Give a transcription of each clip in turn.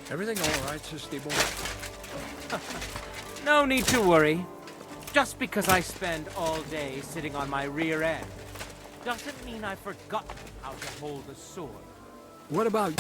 Everything all right, Sister Boy? No need to worry. Just because I spend all day sitting on my rear end doesn't mean I've forgotten how to hold a sword. What about...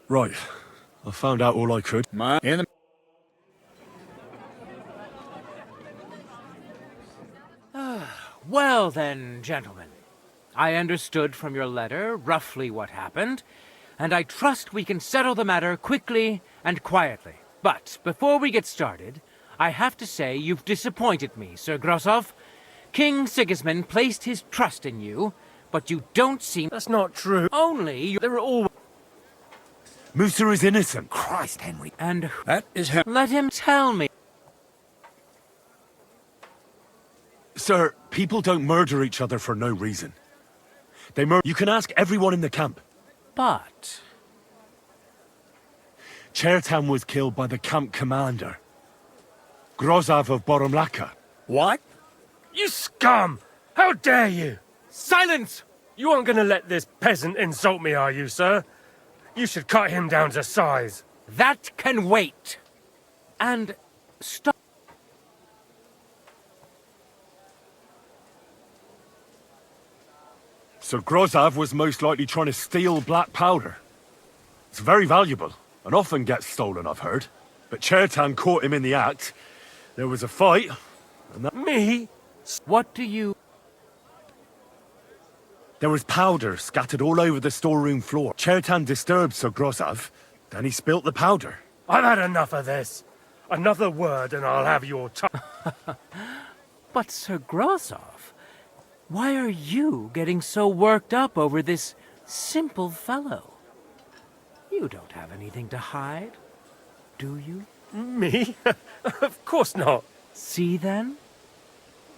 Right. I found out all I could. Well then, gentlemen. I understood from your letter roughly what happened, and I trust we can settle the matter quickly and quietly. But before we get started, I have to say you've disappointed me, Sir Grosov. King Sigismund placed his trust in you, but you don't seem... That's not true. Only... There are all... Musa is innocent. Christ, Henry. And... That is him. Let him tell me. Sir, people don't murder each other for no reason. You can ask everyone in the camp. But... Chertan was killed by the camp commander, Grozov of Boromlaka. What? You scum! How dare you! Silence! You aren't gonna let this peasant insult me, are you, sir? You should cut him down to size. That can wait. And stop. So Grozov was most likely trying to steal black powder. It's very valuable, and often gets stolen, I've heard. But Chertan caught him in the act. There was a fight, and that... Me? What do you... There was powder scattered all over the storeroom floor. Chertan disturbed Sir Grozov, then he spilt the powder. I've had enough of this. Another word and I'll have your tongue. But Sir Grosov, why are you getting so worked up over this simple fellow? You don't have anything to hide, do you? Me? Of course not. See then?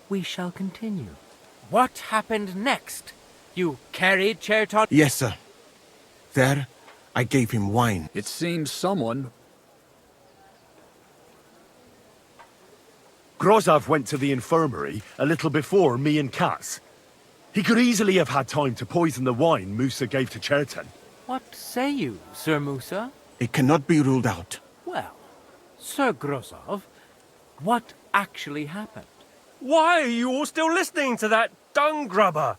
We shall continue. What happened next? You carried Chertan? Yes, sir. There, I gave him wine. It seems someone... Grozov went to the infirmary a little before me and Katz. He could easily have had time to poison the wine Musa gave to Chertan. What say you, Sir Musa? It cannot be ruled out. Well, Sir Grosov, what actually happened? Why are you all still listening to that dung grubber?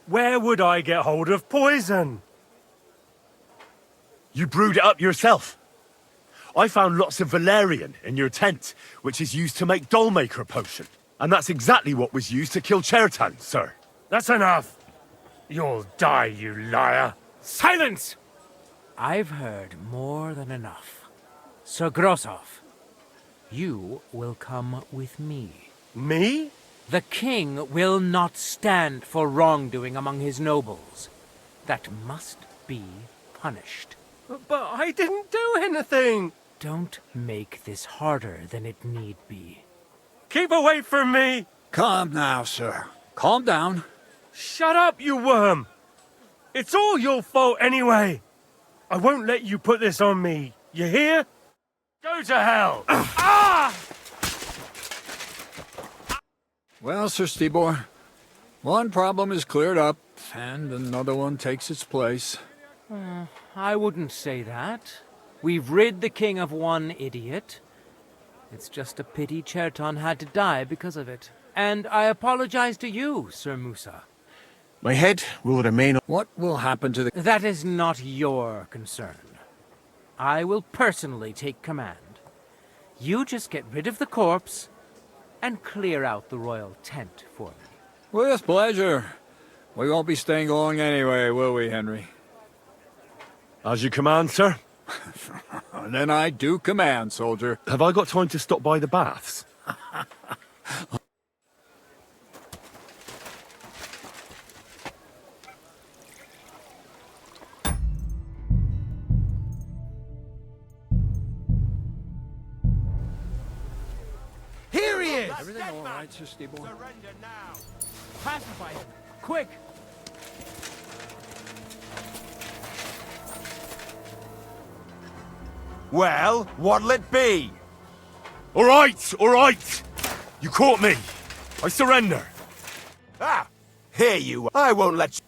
Where would I get hold of poison? You brewed it up yourself. I found lots of valerian in your tent, which is used to make dollmaker potion. And that's exactly what was used to kill Chertan, sir. That's enough. You'll die, you liar. Silence! I've heard more than enough. Sir Grosov, you will come with me. Me? The king will not stand for wrongdoing among his nobles. That must be punished. But I didn't do anything. Don't make this harder than it need be. Keep away from me. Calm now, sir. Calm down. Shut up, you worm! It's all your fault anyway! I won't let you put this on me, you hear? Go to hell! Ah! Well, Sir Stibor, one problem is cleared up, and another one takes its place. I wouldn't say that. We've rid the king of one idiot. It's just a pity Cherton had to die because of it. And I apologize to you, Sir Musa. My head will remain. What will happen to the... That is not your concern. I will personally take command. You just get rid of the corpse and clear out the royal tent for me. With pleasure. We won't be staying long anyway, will we, Henry? As you command, sir. Then I do command, soldier. Have I got time to stop by the baths? Here he is! Everything all right, Sir Stibor? Pacify him! Quick! Well, what'll it be? All right, all right. You caught me. I surrender. Ah, here you are. I won't let you...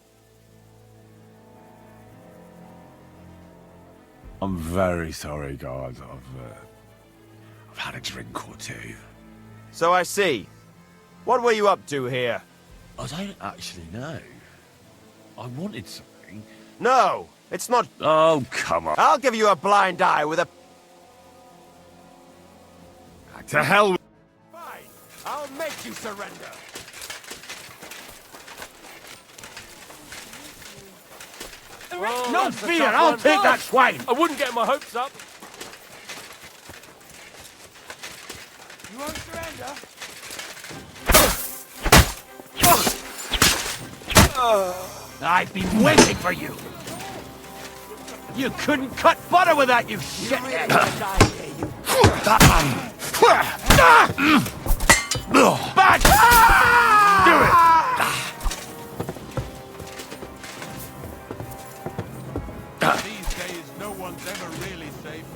I'm very sorry, guys. I've had a drink or two. So I see. What were you up to here? I don't actually know. I wanted something. No, it's not... Oh, come on. I'll give you a blind eye with a... To hell with... Fine, I'll make you surrender. No fear, I'll take that swine! I wouldn't get my hopes up. You won't surrender? I've been waiting for you. You couldn't cut butter with that, you shithead. Back! Do it! These days, no one's ever really safe.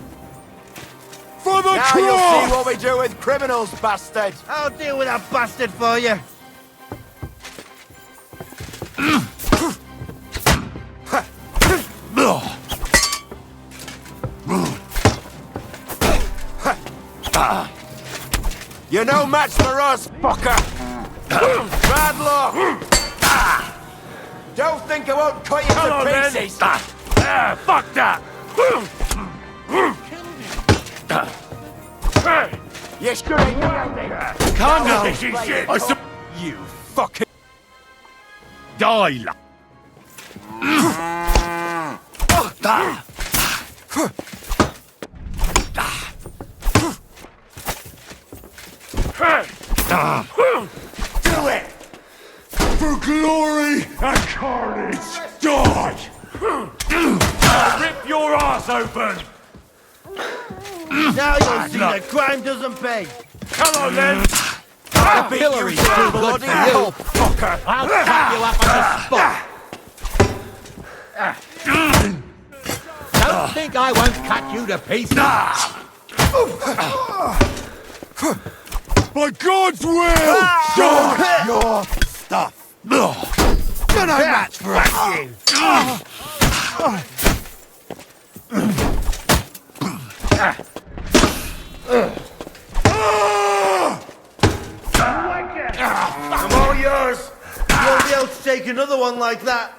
For the Now you'll see what we do with criminals, bastard! I'll deal with that bastard for you. You're no match for us, fucker! Bad luck! Don't think I won't cut you Come on, to then. pieces! Fuck that! You sure ain't nothing! Calm down. This is shit. You fucking... Die, la... Do it! For glory and carnage, die! I'll rip your ass open! Now you'll see that crime doesn't pay. Come on, then! I'll beat Hillary's you to too a good bloody for you. hell, fucker! I'll chop you up on the spot. Don't think I won't cut you to pieces. By God's will! Show your stuff! You're no match for us. I'm all yours. You won't be able to take another one like that.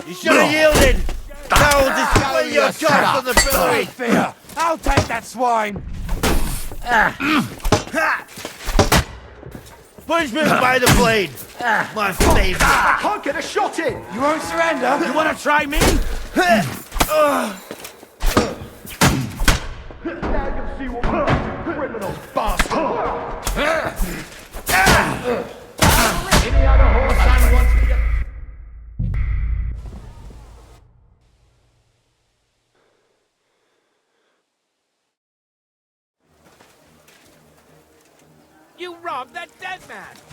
You should have yielded. Now we'll display your cards on the pillory. Fear! I'll take that swine! Punishment by the blade. My favorite. Can't get a shot in! You won't surrender? You want to try me? Criminal bastard! You robbed I'm that dead man!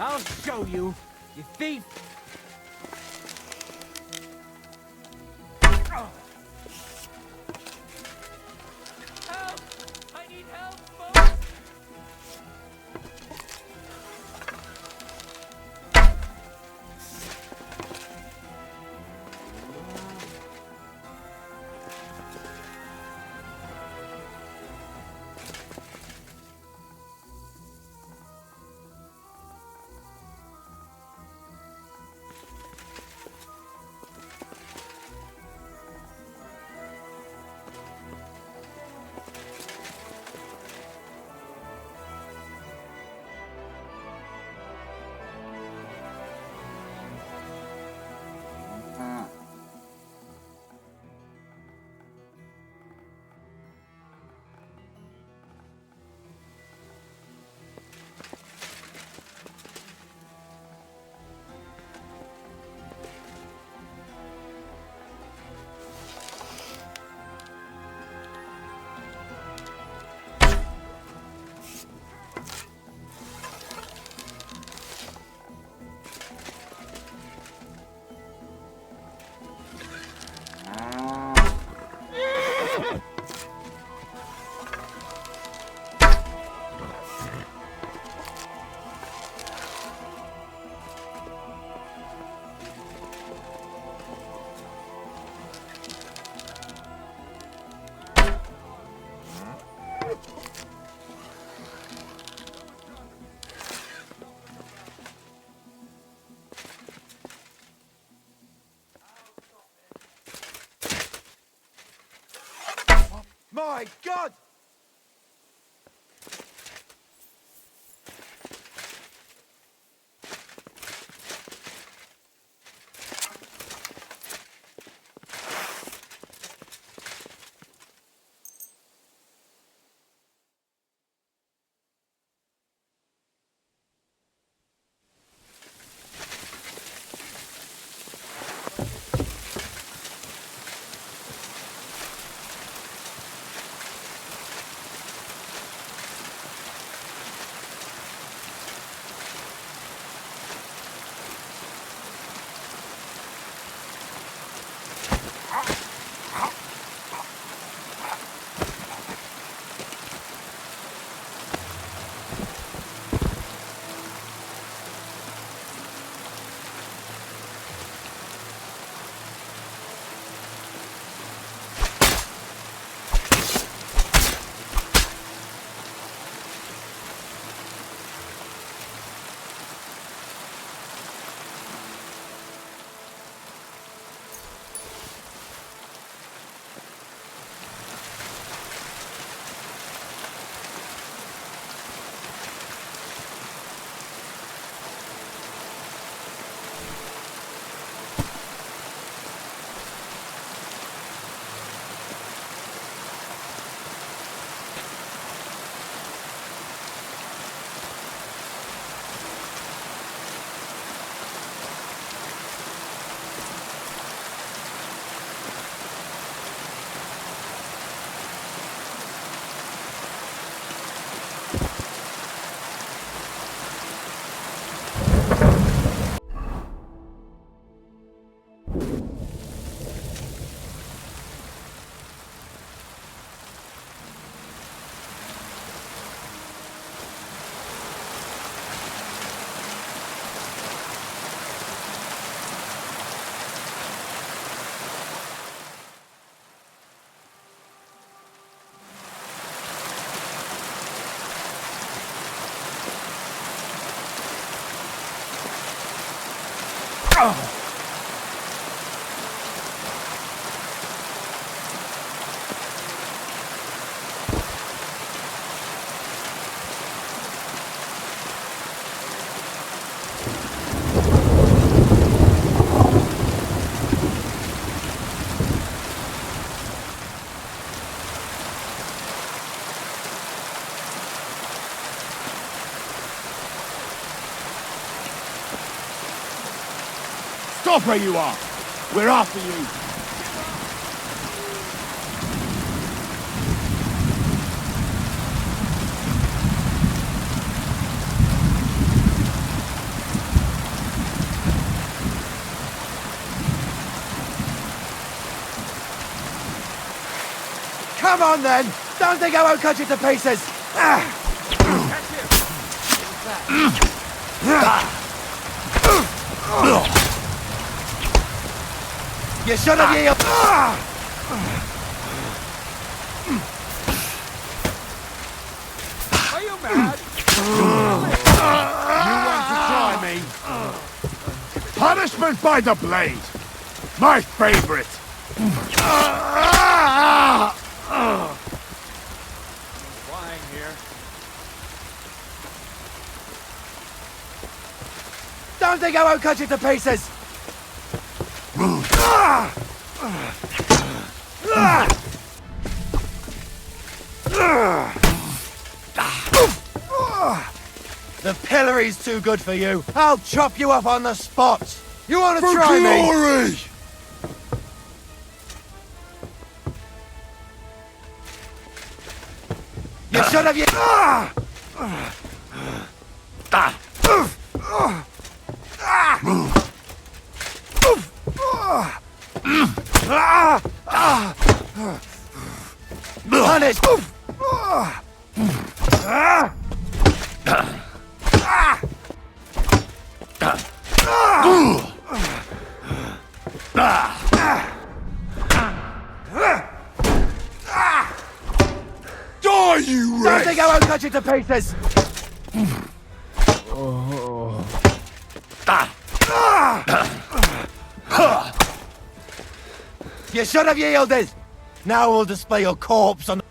I'll show you, you thief! Help! I need help, folks! My God! Stop where you are! We're after you! Come on then! Don't think I won't cut you to pieces! You should have yielded! Are you mad? You want to try me? Punishment by the blade! My favorite! Flying here. Don't think I won't cut you to pieces! The pillory's too good for you. I'll chop you up on the spot. You want to try me? You should have. Punish! Die, you Don't think I won't cut you to pieces! You should have yielded! Now we'll display your corpse on the...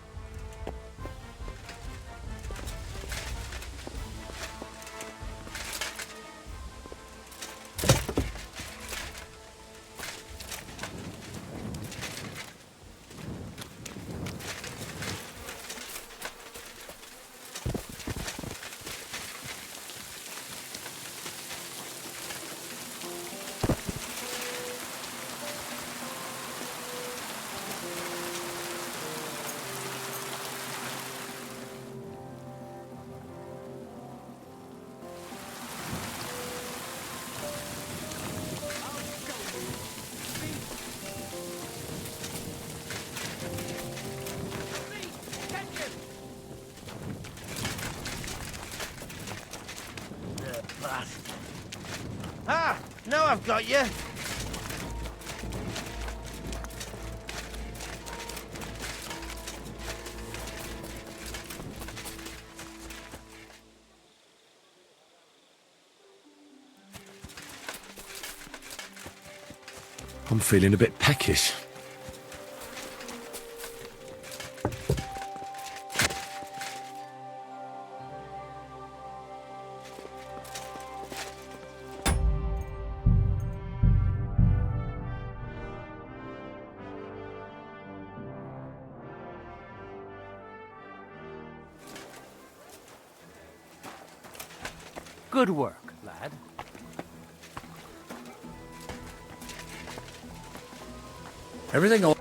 Ah! Now I've got you! I'm feeling a bit peckish. Good work, lad. Everything all...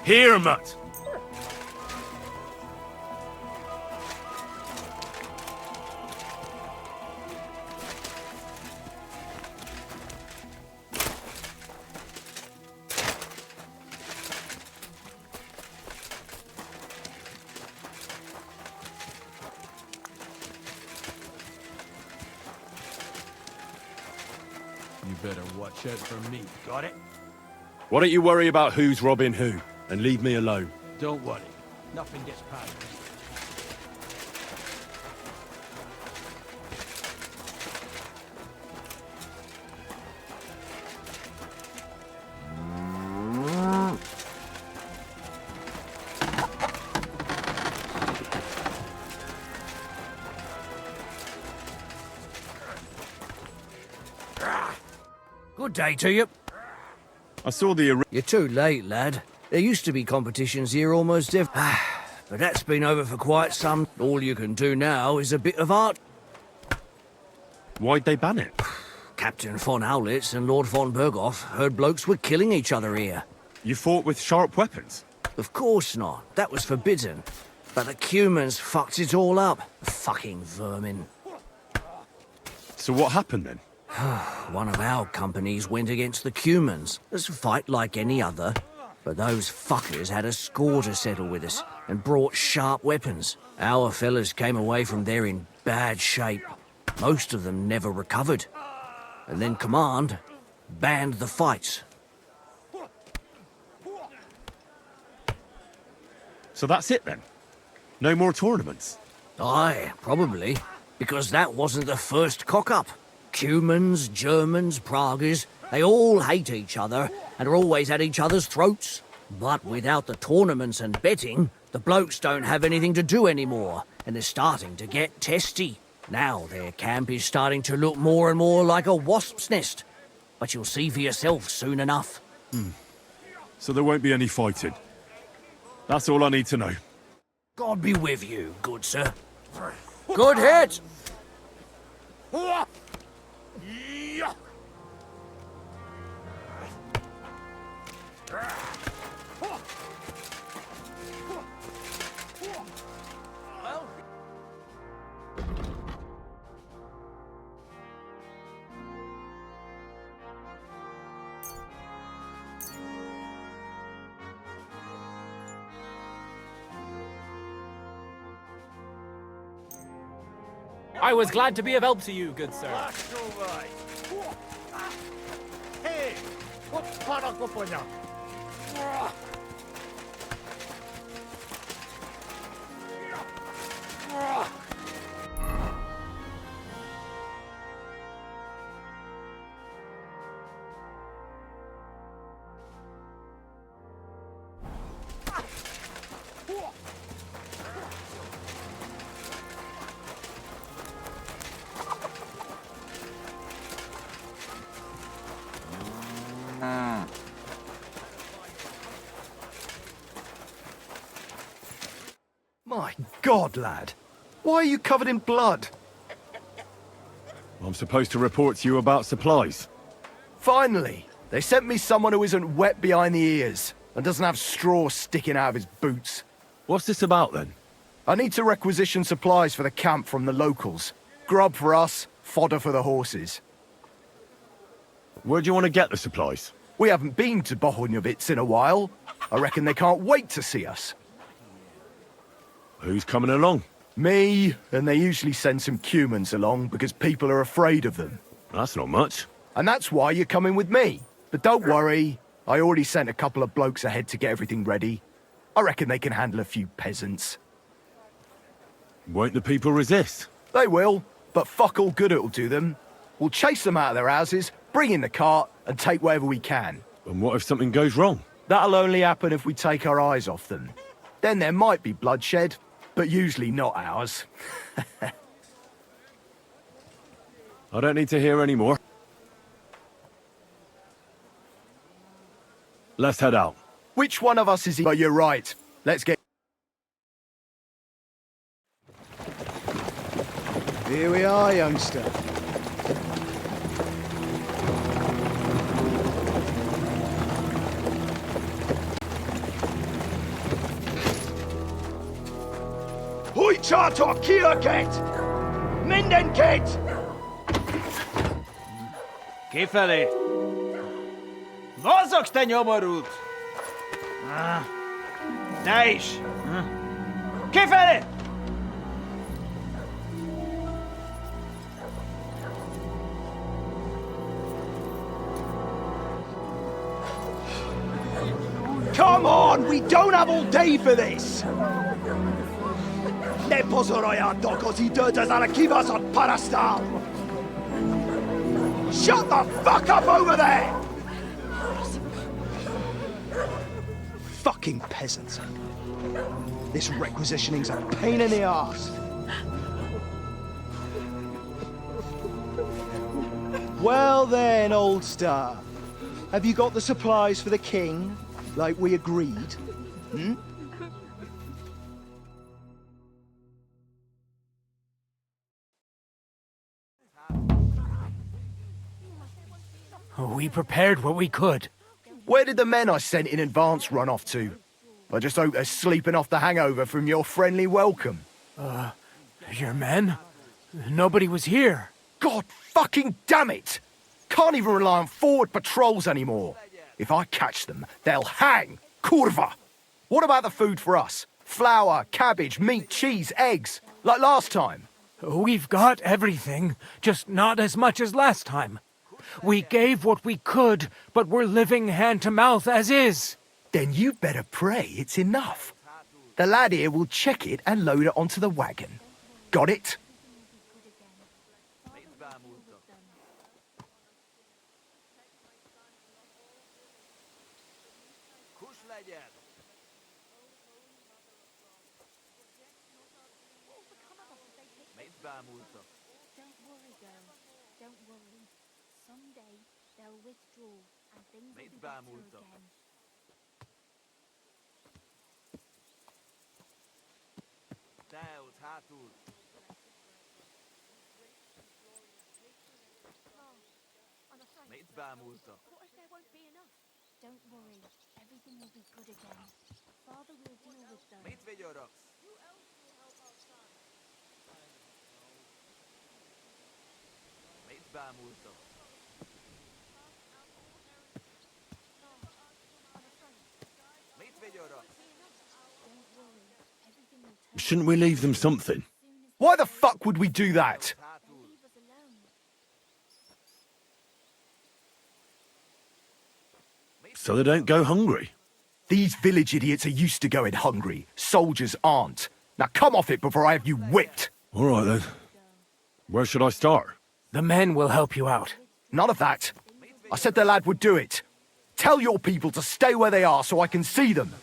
Here, Mutt! You better watch out for me. Got it? Why don't you worry about who's robbing who, and leave me alone? Don't worry. Nothing gets past me. Good day to you. I saw the You're too late, lad. There used to be competitions here almost every... but that's been over for quite some... All you can do now is a bit of art. Why'd they ban it? Captain von Owlitz and Lord von Berghoff heard blokes were killing each other here. You fought with sharp weapons? Of course not. That was forbidden. But the Cumans fucked it all up. Fucking vermin. So what happened then? One of our companies went against the Cumans. It's a fight like any other. But those fuckers had a score to settle with us and brought sharp weapons. Our fellas came away from there in bad shape. Most of them never recovered. And then Command banned the fights. So that's it then? No more tournaments? Aye, probably. Because that wasn't the first cock-up. Cumans, Germans, Praguers, they all hate each other and are always at each other's throats. But without the tournaments and betting, the blokes don't have anything to do anymore, and they're starting to get testy. Now their camp is starting to look more and more like a wasp's nest. But you'll see for yourself soon enough. So there won't be any fighting? That's all I need to know. God be with you, good sir. Good hit! I was glad to be of help to you, good sir. Hey, what para ko po niya? My God, lad. Why are you covered in blood? I'm supposed to report to you about supplies. Finally! They sent me someone who isn't wet behind the ears and doesn't have straw sticking out of his boots. What's this about then? I need to requisition supplies for the camp from the locals. Grub for us, fodder for the horses. Where do you want to get the supplies? We haven't been to Bohunjovitz in a while. I reckon they can't wait to see us. Who's coming along? Me, and they usually send some Cumans along because people are afraid of them. That's not much. And that's why you're coming with me. But don't worry, I already sent a couple of blokes ahead to get everything ready. I reckon they can handle a few peasants. Won't the people resist? They will, but fuck all good it'll do them. We'll chase them out of their houses, bring in the cart, and take whatever we can. And what if something goes wrong? That'll only happen if we take our eyes off them. Then there might be bloodshed, but usually not ours. I don't need to hear any more. Let's head out. Which one of us is he? But you're right. Let's get... Here we are, youngster. Hujcsátok ki őket! Mindenkit! Kifelé! Mozogsz, te nyomorult! Te is! Kifelé! Come on, we don't have all day for this! Ne pozorojától az időt ezen a kibaszott parasztál! Shut the fuck up over there! Fucking peasants. This requisitioning's a pain in the arse. Well then, old star. Have you got the supplies for the king, like we agreed? Hmm? We prepared what we could. Where did the men I sent in advance run off to? I just hope they're sleeping off the hangover from your friendly welcome. Your men? Nobody was here. God fucking damn it! Can't even rely on forward patrols anymore. If I catch them, they'll hang. Kurva! What about the food for us? Flour, cabbage, meat, cheese, eggs. Like last time. We've got everything, just not as much as last time. We gave what we could, but we're living hand to mouth as is. Then you better pray it's enough. The lad here will check it and load it onto the wagon. Got it? Don't worry, girl. Don't worry. Someday they'll withdraw and things will be better again. What if there won't be enough? Don't worry. Everything will be good again. Father will deal with them. Shouldn't we leave them something? Why the fuck would we do that? So they don't go hungry. These village idiots are used to going hungry. Soldiers aren't. Now come off it before I have you whipped. All right then. Where should I start? The men will help you out. None of that. I said the lad would do it. Tell your people to stay where they are so I can see them.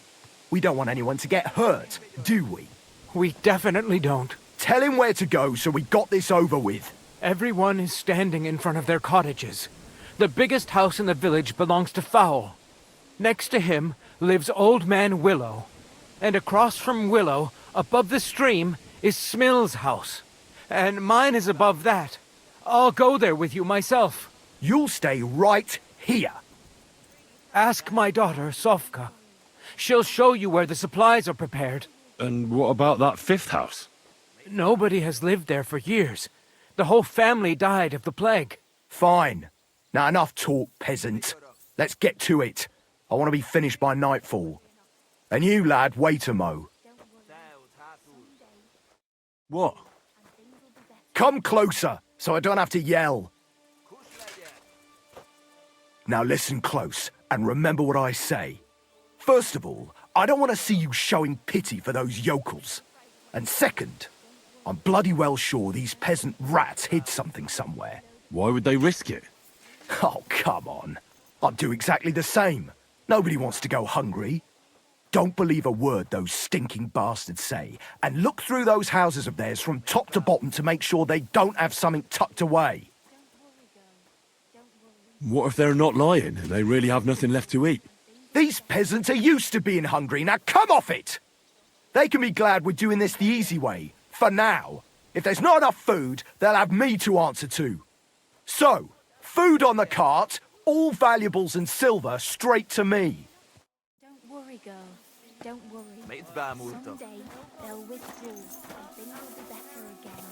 We don't want anyone to get hurt, do we? We definitely don't. Tell him where to go so we got this over with. Everyone is standing in front of their cottages. The biggest house in the village belongs to Fowl. Next to him lives Old Man Willow. And across from Willow, above the stream, is Smill's house. And mine is above that. I'll go there with you myself. You'll stay right here. Ask my daughter, Sofka. She'll show you where the supplies are prepared. And what about that fifth house? Nobody has lived there for years. The whole family died of the plague. Fine. Now enough talk, peasant. Let's get to it. I want to be finished by nightfall. And you, lad, wait a mo. What? Come closer, so I don't have to yell. Now listen close, and remember what I say. First of all, I don't want to see you showing pity for those yokels. And second, I'm bloody well sure these peasant rats hid something somewhere. Why would they risk it? Oh, come on. I'd do exactly the same. Nobody wants to go hungry. Don't believe a word those stinking bastards say, and look through those houses of theirs from top to bottom to make sure they don't have something tucked away. What if they're not lying and they really have nothing left to eat? These peasants are used to being hungry, now come off it! They can be glad we're doing this the easy way, for now. If there's not enough food, they'll have me to answer to. So, food on the cart, all valuables and silver straight to me. Don't worry, girl. Don't worry. Someday they'll withdraw and things will be better again.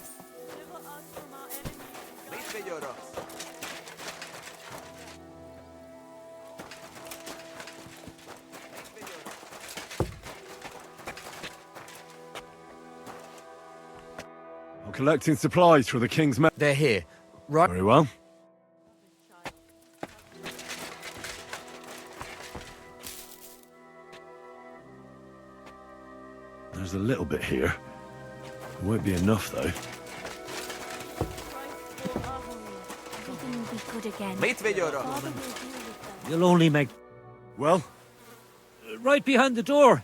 I'm collecting supplies for the king's men. They're here. Right. Very well. There's a little bit here. It won't be enough, though. Everything will be good again. Father will deal with them. You'll only make... Well? Right behind the door,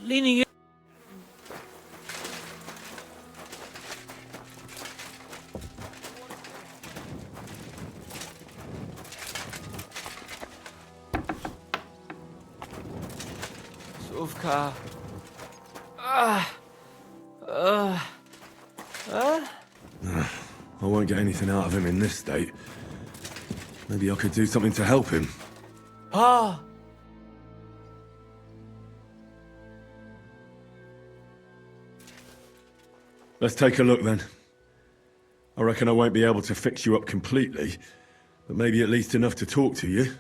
leaning in. Ufka. I won't get anything out of him in this state. Maybe I could do something to help him. Pa! Let's take a look then. I reckon I won't be able to fix you up completely, but maybe at least enough to talk to you.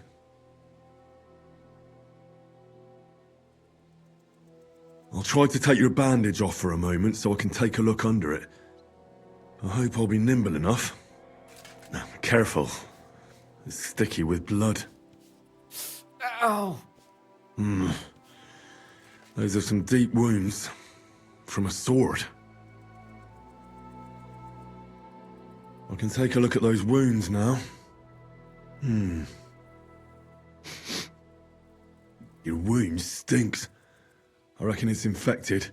I'll try to take your bandage off for a moment so I can take a look under it. I hope I'll be nimble enough. Now, careful. It's sticky with blood. Ow! Those are some deep wounds. From a sword. I can take a look at those wounds now. Your wound stinks. I reckon it's infected.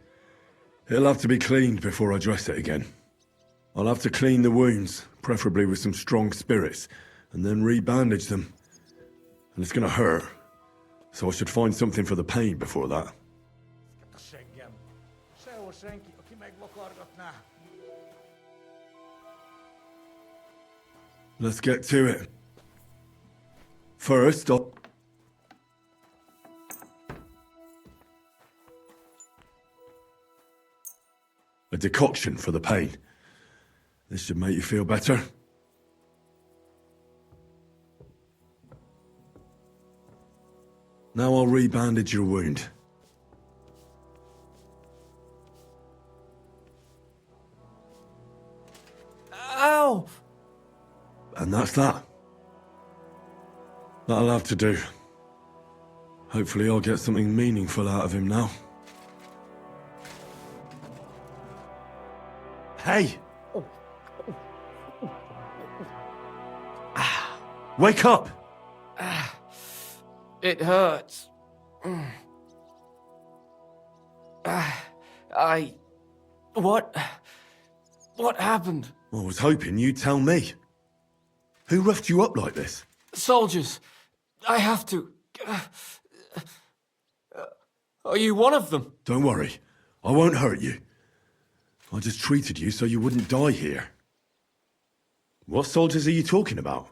It'll have to be cleaned before I dress it again. I'll have to clean the wounds, preferably with some strong spirits, and then re-bandage them. And it's gonna hurt, so I should find something for the pain before that. Let's get to it. First, I'll... a decoction for the pain. This should make you feel better. Now I'll re-bandage your wound. Ow! And that's that. That'll have to do. Hopefully I'll get something meaningful out of him now. Hey! Wake up! It hurts. What happened? I was hoping you'd tell me. Who roughed you up like this? Soldiers. I have to... Are you one of them? Don't worry. I won't hurt you. I just treated you so you wouldn't die here. What soldiers are you talking about?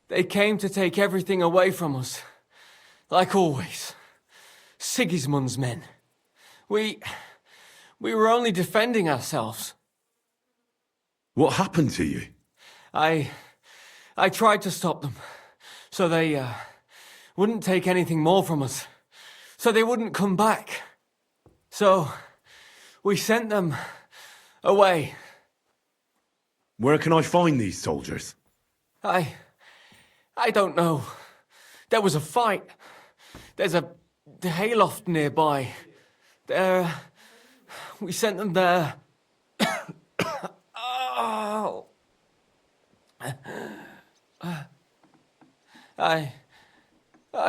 They came to take everything away from us. Like always. Sigismund's men. We were only defending ourselves. What happened to you? I tried to stop them. So they, wouldn't take anything more from us. So they wouldn't come back. So, we sent them away. Where can I find these soldiers? I don't know. There was a fight. There's a hayloft nearby. We sent them there. Oh. I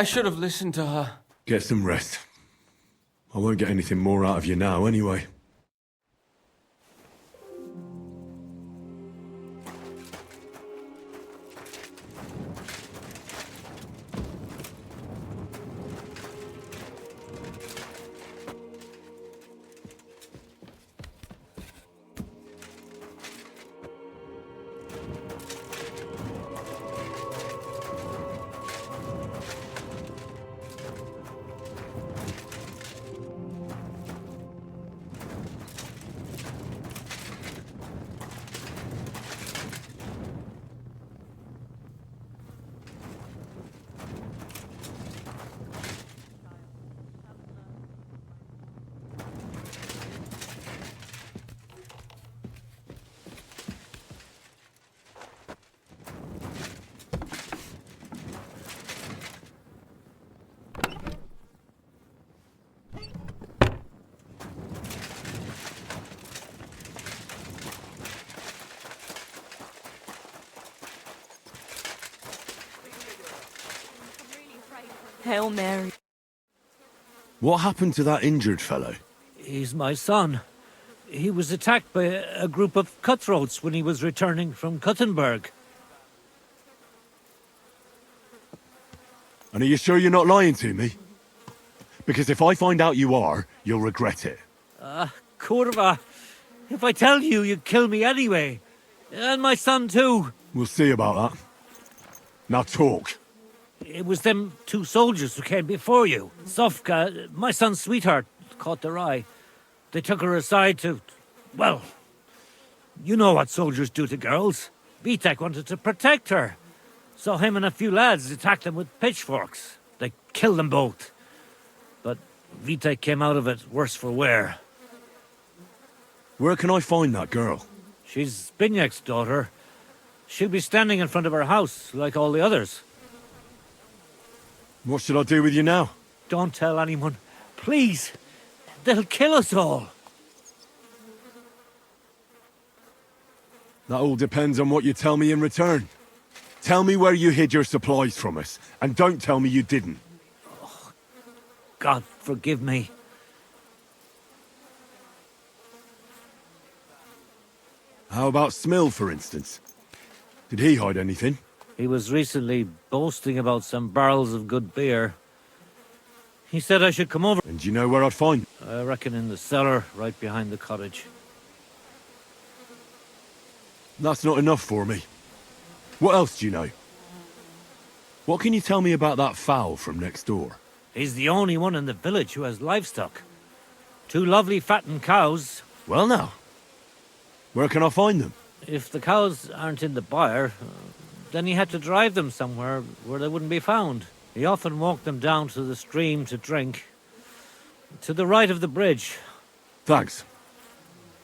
should have listened to her. Get some rest. I won't get anything more out of you now, anyway. Hail Mary. What happened to that injured fellow? He's my son. He was attacked by a group of cutthroats when he was returning from Kuttenberg. And are you sure you're not lying to me? Because if I find out you are, you'll regret it. Kurva, if I tell you, you'd kill me anyway. And my son too. We'll see about that. Now talk. It was them 2 soldiers who came before you. Sofka, my son's sweetheart, caught their eye. They took her aside to... well, you know what soldiers do to girls. Vitek wanted to protect her. So him and a few lads attacked them with pitchforks. They killed them both. But Vitek came out of it worse for wear. Where can I find that girl? She's Binyak's daughter. She'll be standing in front of her house, like all the others. What should I do with you now? Don't tell anyone. Please. They'll kill us all. That all depends on what you tell me in return. Tell me where you hid your supplies from us, and don't tell me you didn't. Oh, God forgive me. How about Smill, for instance? Did he hide anything? He was recently boasting about some barrels of good beer. He said I should come over. And do you know where I'd find? I reckon in the cellar, right behind the cottage. That's not enough for me. What else do you know? What can you tell me about that fowl from next door? He's the only one in the village who has livestock. 2 lovely fattened cows. Well now, where can I find them? If the cows aren't in the byre, then he had to drive them somewhere where they wouldn't be found. He often walked them down to the stream to drink. To the right of the bridge. Thanks.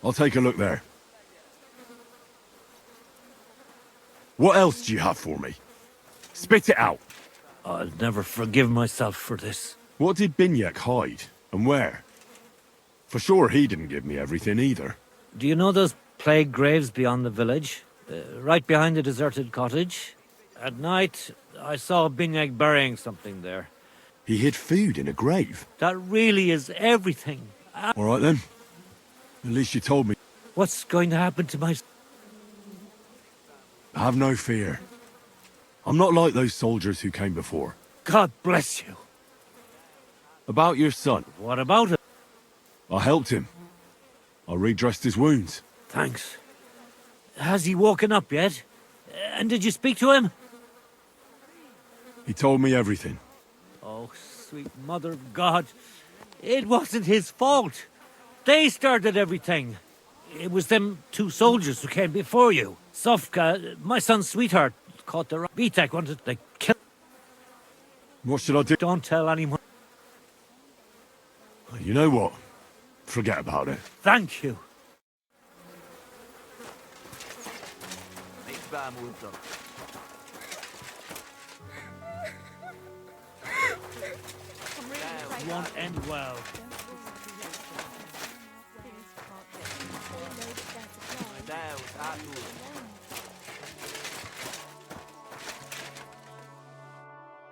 I'll take a look there. What else do you have for me? Spit it out. I'll never forgive myself for this. What did Binyak hide, and where? For sure he didn't give me everything either. Do you know those plague graves beyond the village? Right behind the deserted cottage? At night, I saw Binyak burying something there. He hid food in a grave? That really is everything. All right then. At least you told me. What's going to happen to my... Have no fear. I'm not like those soldiers who came before. God bless you. About your son. What about him? I helped him. I redressed his wounds. Thanks. Has he woken up yet? And did you speak to him? He told me everything. Oh, sweet mother of God. It wasn't his fault. They started everything. It was them 2 soldiers who came before you. Sofka, my son's sweetheart, caught the... Vitek wanted to kill... What should I do? Don't tell anyone. You know what? Forget about it. Thank you. Won't end well.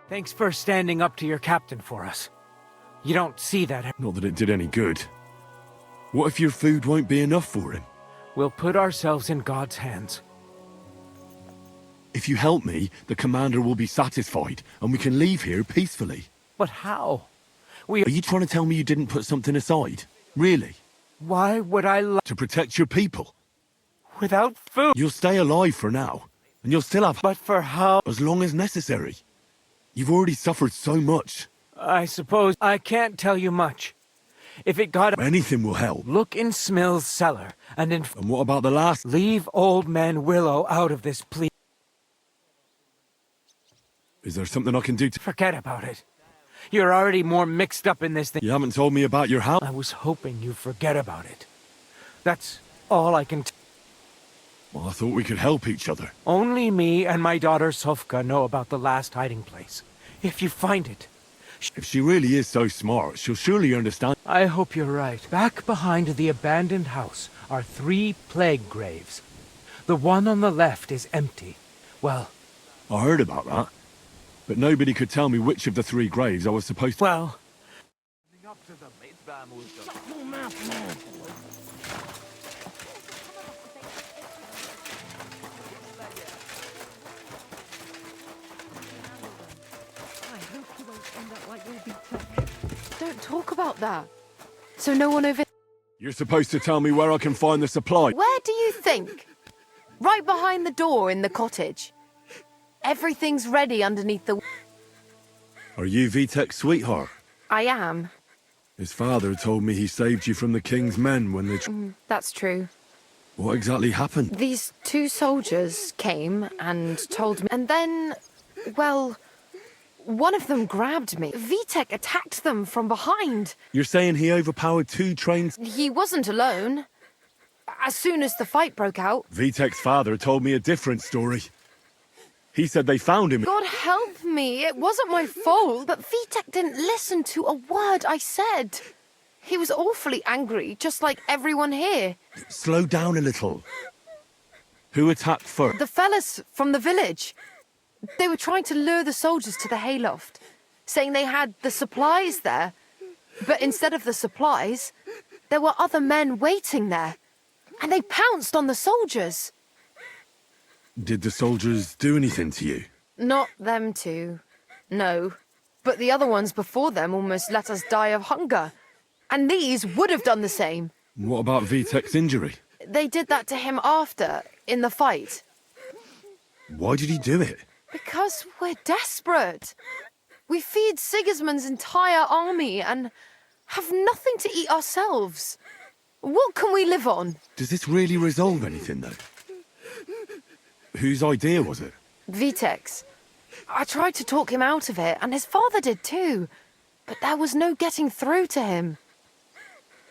Thanks for standing up to your captain for us. You don't see that. Not that it did any good. What if your food won't be enough for him? We'll put ourselves in God's hands. If you help me, the commander will be satisfied, and we can leave here peacefully. But how? Are you trying to tell me you didn't put something aside? Really? Why would I to protect your people? Without food? You'll stay alive for now, and you'll still have... But for how? As long as necessary. You've already suffered so much. I suppose I can't tell you much. If it got... Anything will help. Look in Smill's cellar, and in... And what about the last... Leave old man Willow out of this, please. Is there something I can do to... Forget about it. You're already more mixed up in this than... You haven't told me about your house. I was hoping you'd forget about it. That's all I can... Well, I thought we could help each other. Only me and my daughter Sofka know about the last hiding place. If you find it... If she really is so smart, she'll surely understand. I hope you're right. Back behind the abandoned house are 3 plague graves. The one on the left is empty. Well... I heard about that. But nobody could tell me which of the 3 graves I was supposed to... Well... I hope you won't end up like Ruby Tuck. Don't talk about that. So no one over... You're supposed to tell me where I can find the supply. Where do you think? Right behind the door in the cottage. Everything's ready underneath the... Are you Vitek's sweetheart? I am. His father told me he saved you from the king's men when they... That's true. What exactly happened? These two soldiers came and told me... And then, well, one of them grabbed me. Vitek attacked them from behind. You're saying he overpowered 2 trains? He wasn't alone. As soon as the fight broke out... Vitek's father told me a different story. He said they found him... God help me, it wasn't my fault. But Vitek didn't listen to a word I said. He was awfully angry, just like everyone here. Slow down a little. Who attacked first? The fellas from the village. They were trying to lure the soldiers to the hayloft, saying they had the supplies there. But instead of the supplies, there were other men waiting there. And they pounced on the soldiers. Did the soldiers do anything to you? Not them two. No. But the other ones before them almost let us die of hunger. And these would have done the same. What about Vitek's injury? They did that to him after, in the fight. Why did he do it? Because we're desperate. We feed Sigismund's entire army and have nothing to eat ourselves. What can we live on? Does this really resolve anything, though? Whose idea was it? Vitek's. I tried to talk him out of it, and his father did too. But there was no getting through to him.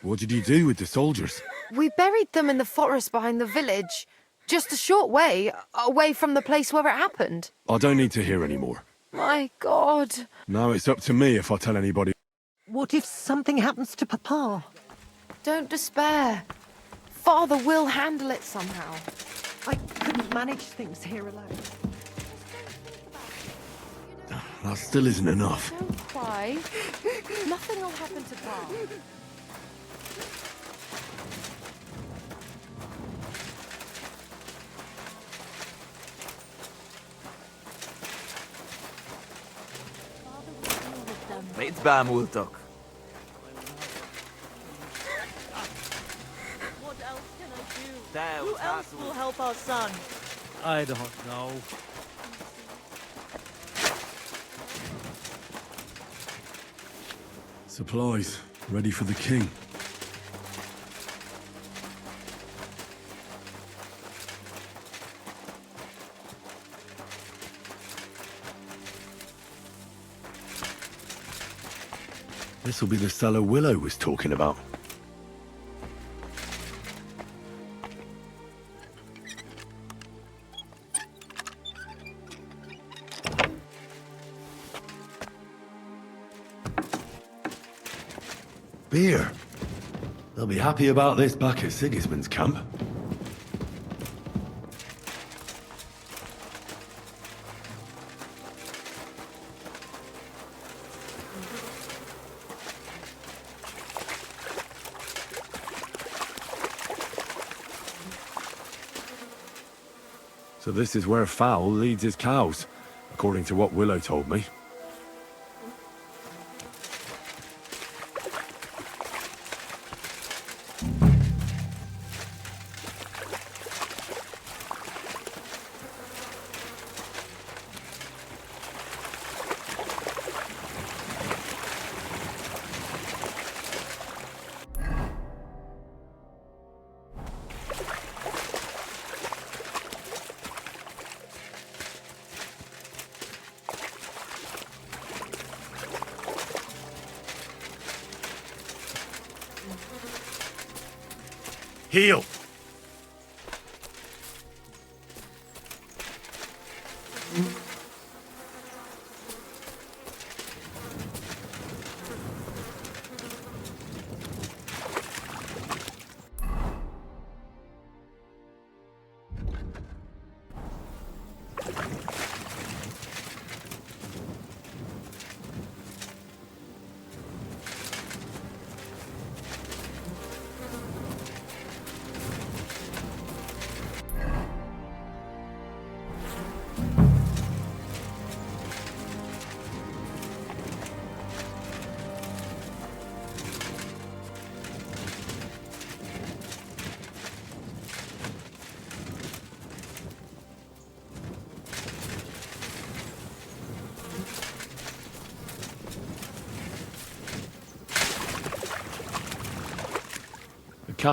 What did you do with the soldiers? We buried them in the forest behind the village, just a short way away from the place where it happened. I don't need to hear any more. My God. Now it's up to me if I tell anybody. What if something happens to Papa? Don't despair. Father will handle it somehow. I couldn't manage things here alone. That still isn't enough. Don't cry. Nothing will happen to Pa. Mitbā multok. What else can I do? Who else will help our son? I don't know. Supplies, ready for the king. This will be the cellar Willow was talking about. Beer. They'll be happy about this back at Sigismund's camp. So this is where Fowl leads his cows, according to what Willow told me. Heal!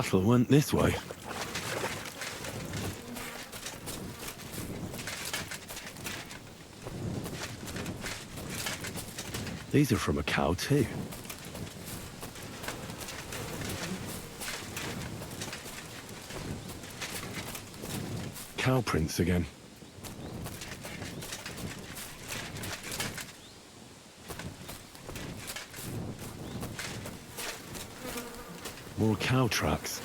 cattle went this way. These are from a cow too. Cow prints again. More cow tracks.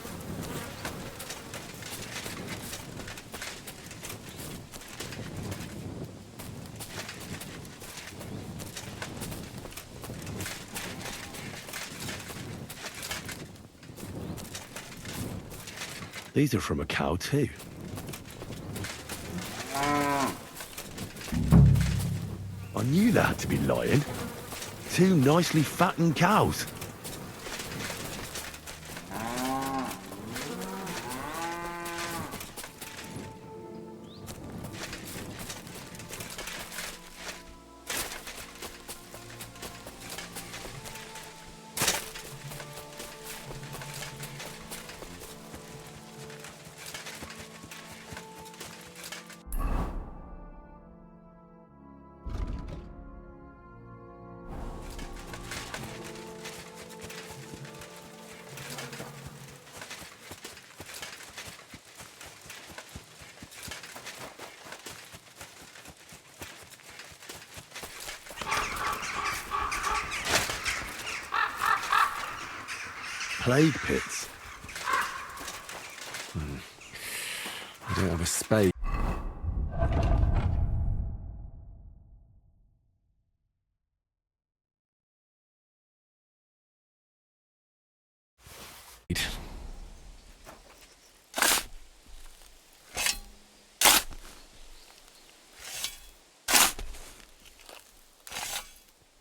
These are from a cow too. I knew there had to be lying. Two nicely fattened cows. Plague pits. I don't have a spade.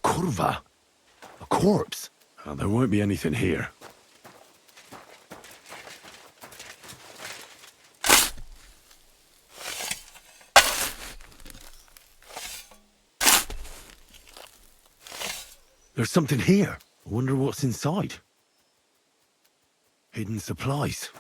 Kurva? A corpse? Oh, there won't be anything here. There's something here. I wonder what's inside. Hidden supplies.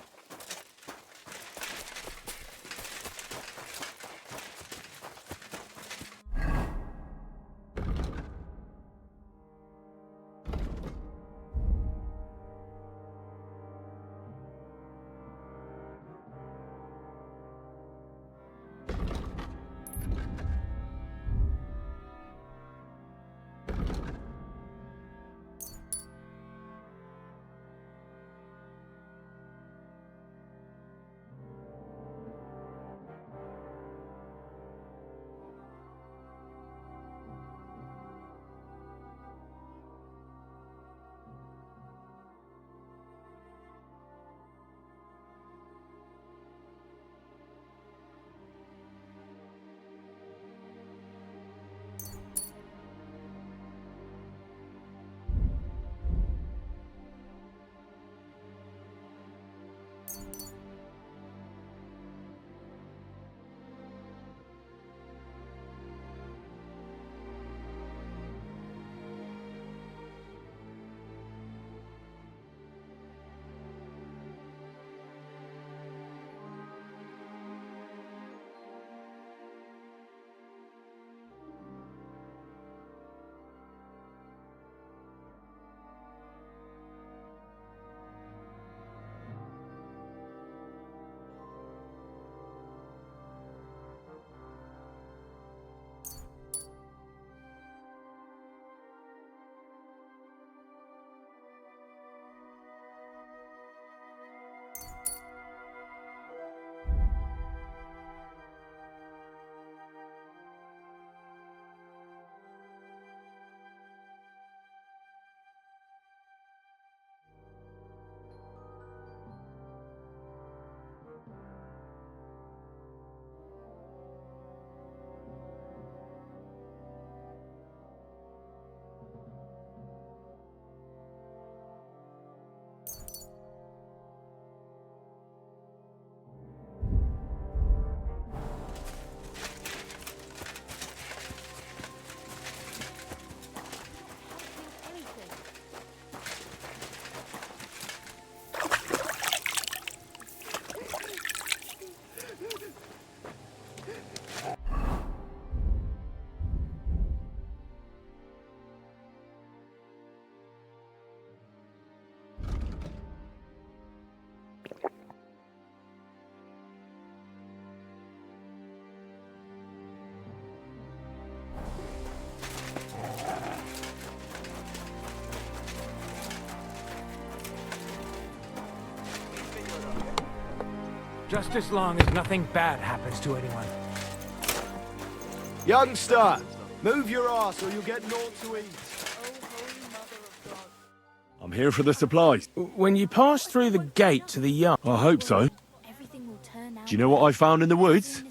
Just as long as nothing bad happens to anyone. Youngster, move your ass or you'll get naught to eat. I'm here for the supplies. When you pass through the gate to the yard... I hope so. Do you know what I found in the woods?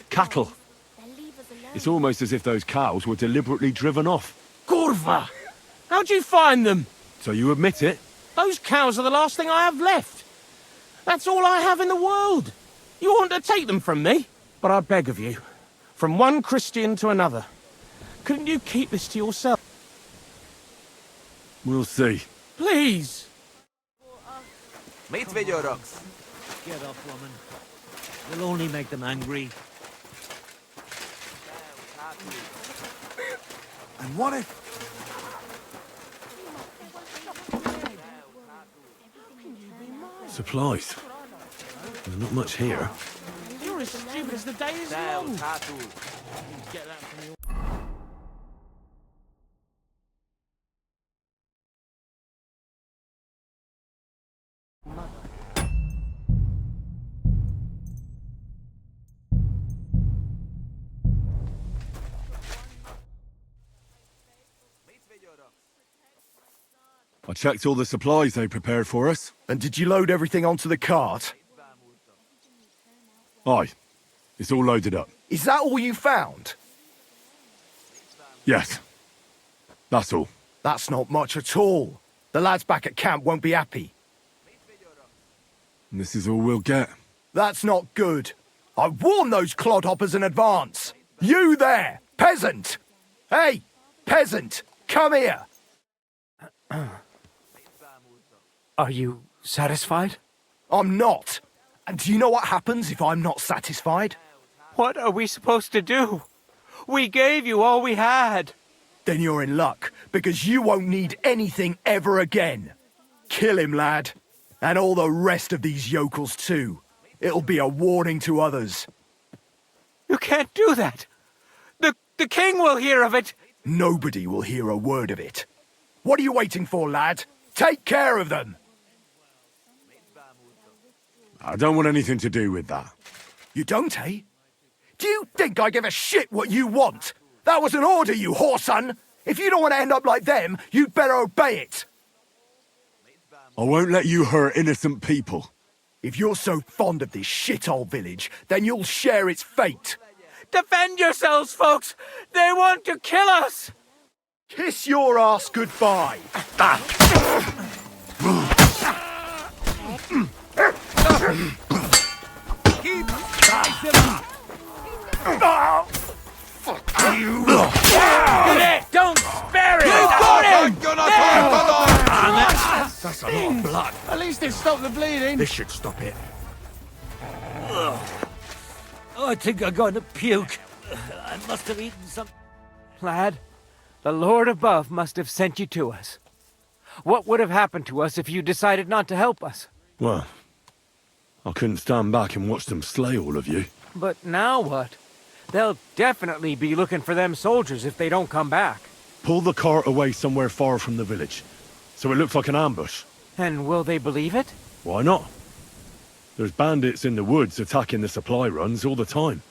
Cattle. It's almost as if those cows were deliberately driven off. Kurva! How'd you find them? So you admit it? Those cows are the last thing I have left. That's all I have in the world. You want to take them from me? But I beg of you, from one Christian to another, couldn't you keep this to yourself? We'll see. Please! Meet video rocks. Get up, woman. You'll only make them angry. And what if... Supplies. There's not much here. You're as stupid as the day is long. Get that from your... I checked all the supplies they prepared for us. And did you load everything onto the cart? Aye. It's all loaded up. Is that all you found? Yes. That's all. That's not much at all. The lads back at camp won't be happy. And this is all we'll get. That's not good. I warned those clodhoppers in advance. You there, peasant! Hey, peasant, come here! Are you satisfied? I'm not. And do you know what happens if I'm not satisfied? What are we supposed to do? We gave you all we had. Then you're in luck, because you won't need anything ever again. Kill him, lad. And all the rest of these yokels too. It'll be a warning to others. You can't do that. The king will hear of it. Nobody will hear a word of it. What are you waiting for, lad? Take care of them. I don't want anything to do with that. You don't, eh? Do you think I give a shit what you want? That was an order, you whoreson. If you don't want to end up like them, you'd better obey it. I won't let you hurt innocent people. If you're so fond of this shithole village, then you'll share its fate. Defend yourselves, folks! They want to kill us! Kiss your ass goodbye. Keep Fuck you! Get it! Don't spare it! That's a lot of blood. At least it stopped the bleeding. This should stop it. Oh, I think I'm going to puke. I must have eaten some... Lad, the Lord above must have sent you to us. What would have happened to us if you decided not to help us? Well, I couldn't stand back and watch them slay all of you. But now what? They'll definitely be looking for them soldiers if they don't come back. Pull the cart away somewhere far from the village, so it looks like an ambush. And will they believe it? Why not? There's bandits in the woods attacking the supply runs all the time.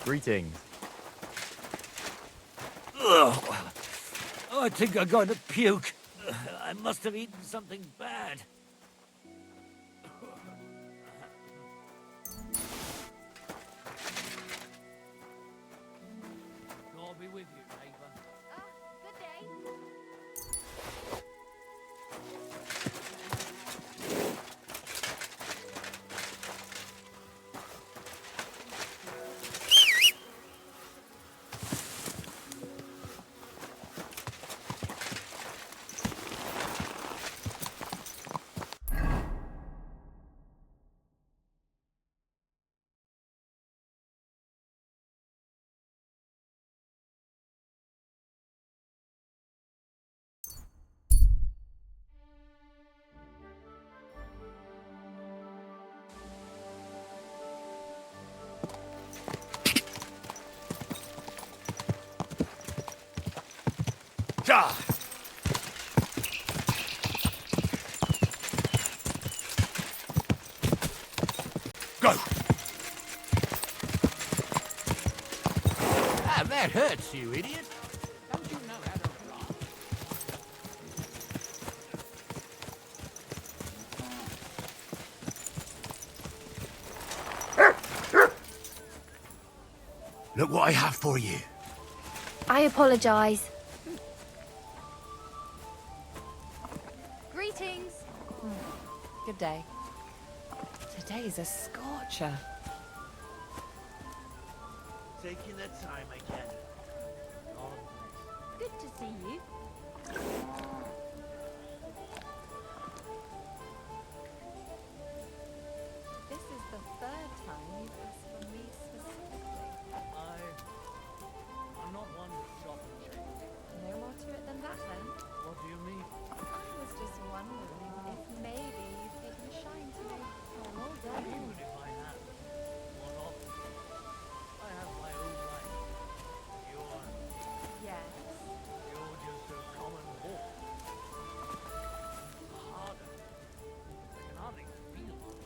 Greetings. Ugh. Oh, I think I'm going to puke. I must have eaten something bad. God be with you, neighbor. Good day. Go! Ah, that hurts, you idiot. Don't you know how to run? Look what I have for you. I apologize. Greetings. Good day. Today's a scorcher. Taking the time again. Good to see you. This is the third time you've asked for me specifically. I'm not one to shop and change. No more to it than that, then. What do you mean? I was just wondering if maybe you've taken a shine to me. Oh, well done. Even if I have, what of it? I have my own life. Yes. You're just a common wolf. Harder. I can hardly feel it.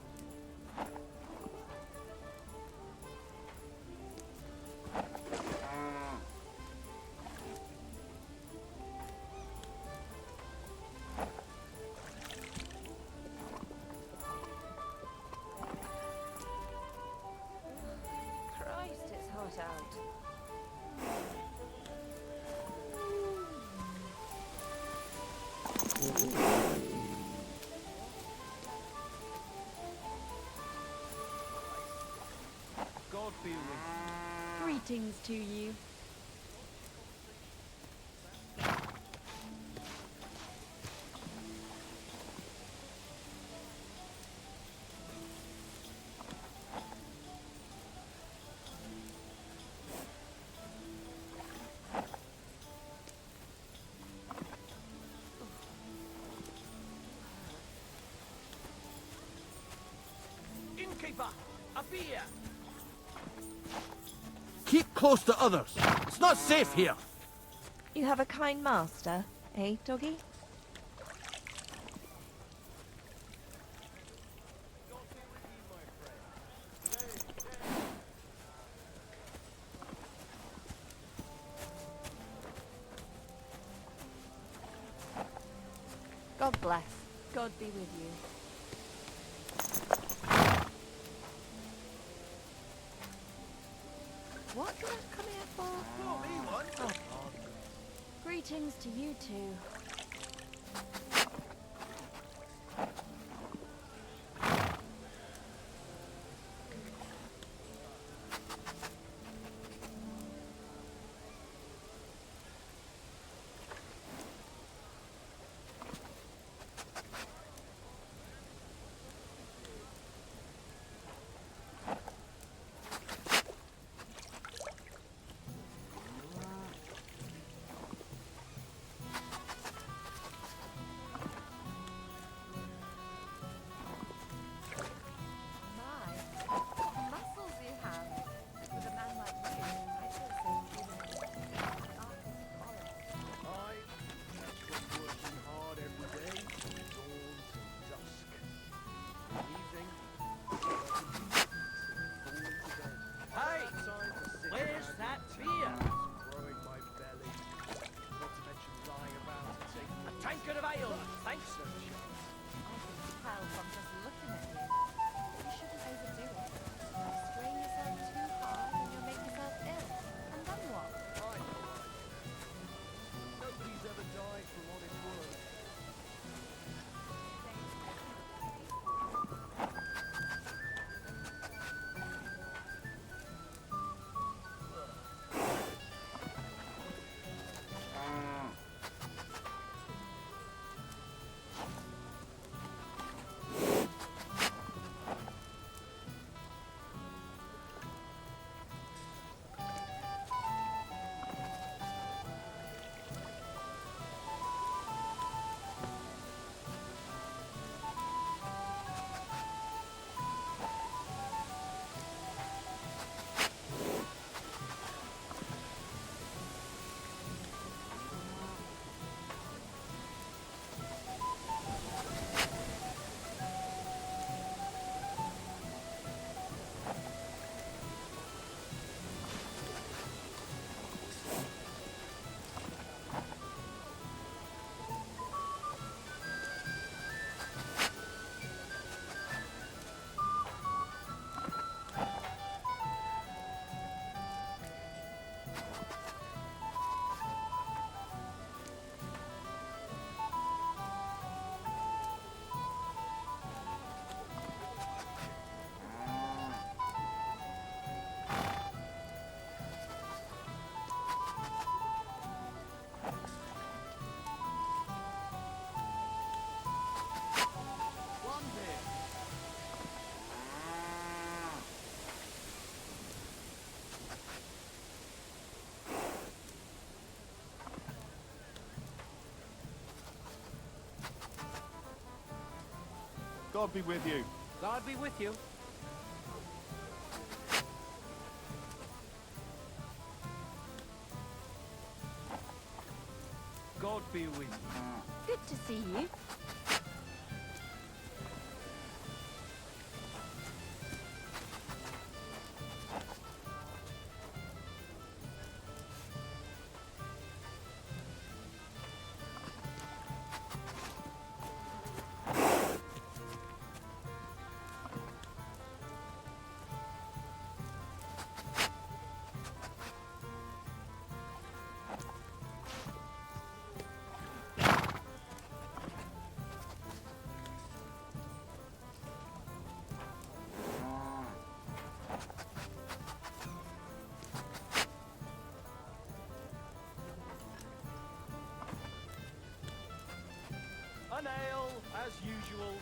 Christ, it's hot out. God be with you. Greetings to you. Innkeeper, a beer. Keep close to others. It's not safe here. You have a kind master, eh, doggy? God bless. God be with you. What did I come here for? Pour me one. Oh. Greetings to you too. tankard of ale, thanks. I can tell from just looking at you. You shouldn't overdo it. Strain yourself too hard and you'll make yourself ill. And then what? Nobody's ever died from honest work. God be with you. God be with you. God be with you. Good to see you. A nail, as usual.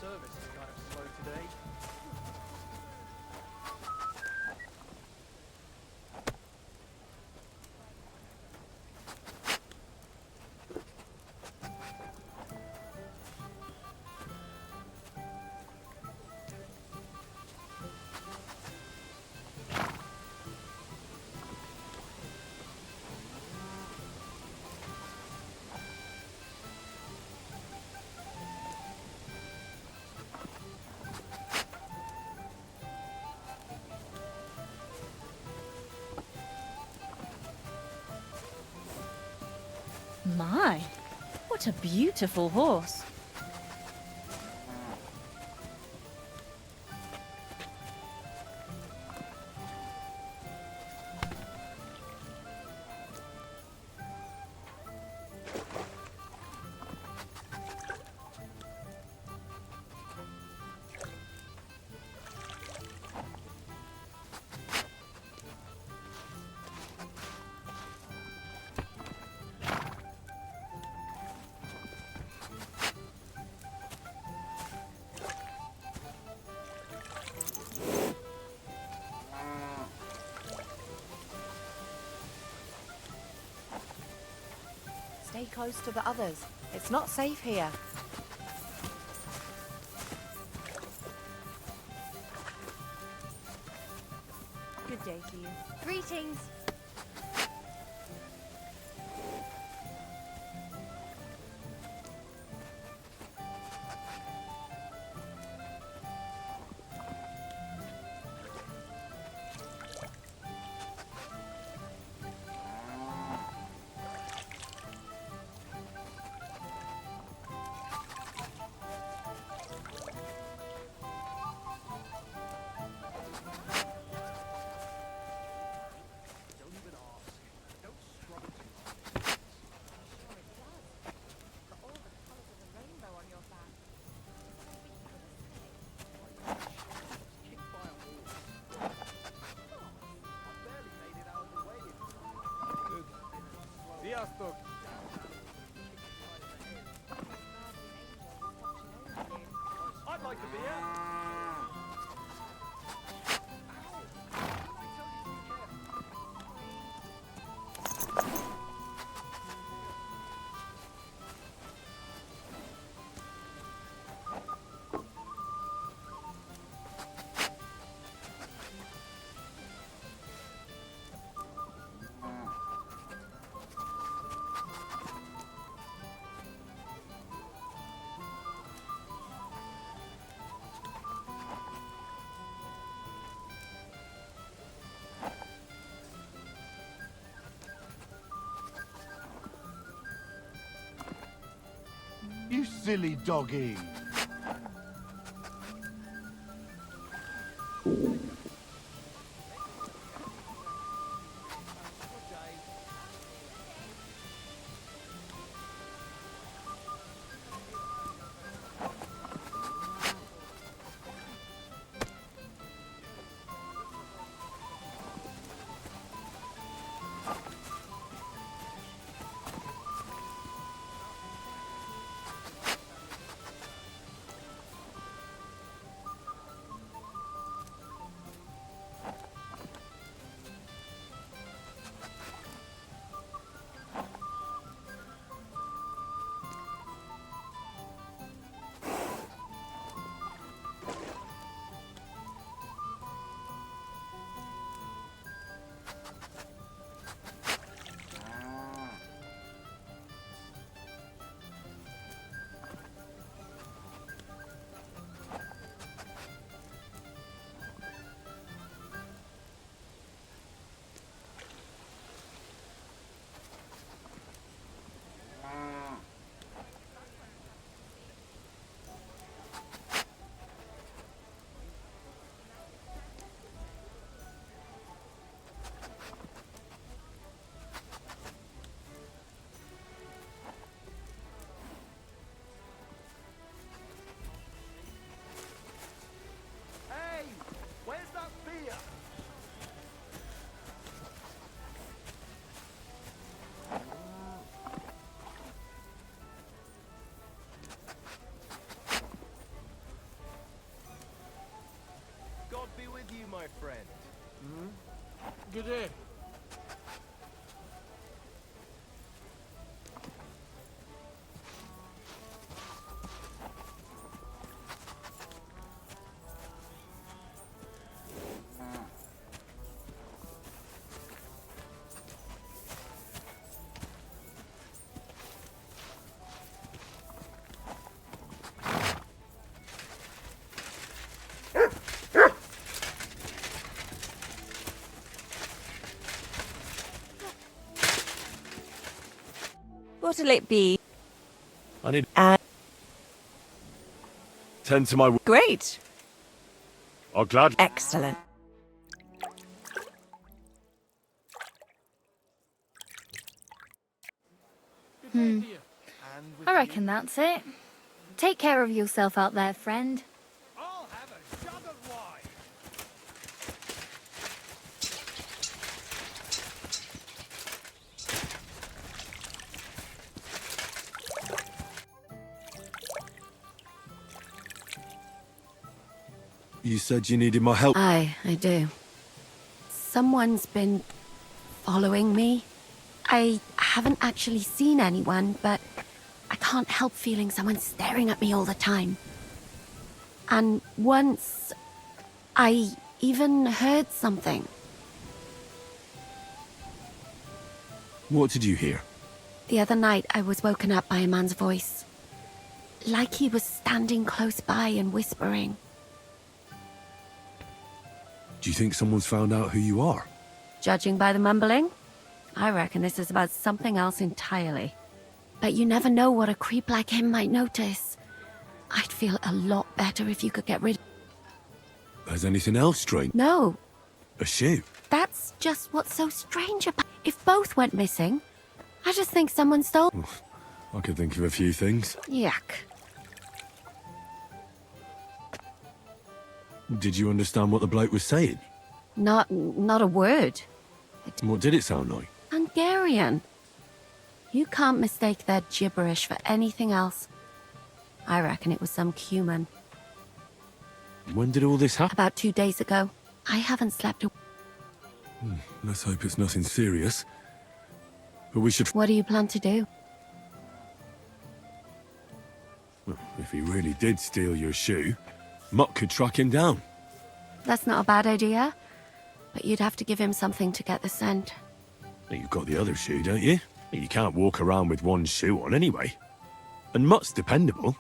Service is kind of slow today. My, what a beautiful horse. Stay close to the others. It's not safe here. Good day to you. Greetings. Sziasztok! I'd like a beer. You silly doggy. with you, my friend. Good day. What'll it be? I need... Tend to my... Great. I'll glad... Excellent. I reckon that's it. Take care of yourself out there, friend. I'll have a jug of wine. You said you needed my help. I do. Someone's been following me. I haven't actually seen anyone, but I can't help feeling someone staring at me all the time. And once, I even heard something. What did you hear? The other night, I was woken up by a man's voice. Like he was standing close by and whispering. Do you think someone's found out who you are? Judging by the mumbling, I reckon this is about something else entirely. But you never know what a creep like him might notice. I'd feel a lot better if you could get rid. Has anything else strange? No, A shoe? that's just what's so strange about. If both went missing, I just think someone stole. I could think of a few things. Yuck. Did you understand what the bloke was saying? Not a word. What did it sound like? Hungarian. You can't mistake their gibberish for anything else. I reckon it was some human. When did all this happen? About 2 days ago. I haven't slept. Let's hope it's nothing serious. But we should... What do you plan to do? Well, if he really did steal your shoe, Mutt could track him down. That's not a bad idea. But you'd have to give him something to get the scent. Well, you've got the other shoe, don't you? You can't walk around with one shoe on anyway. And Mutt's dependable.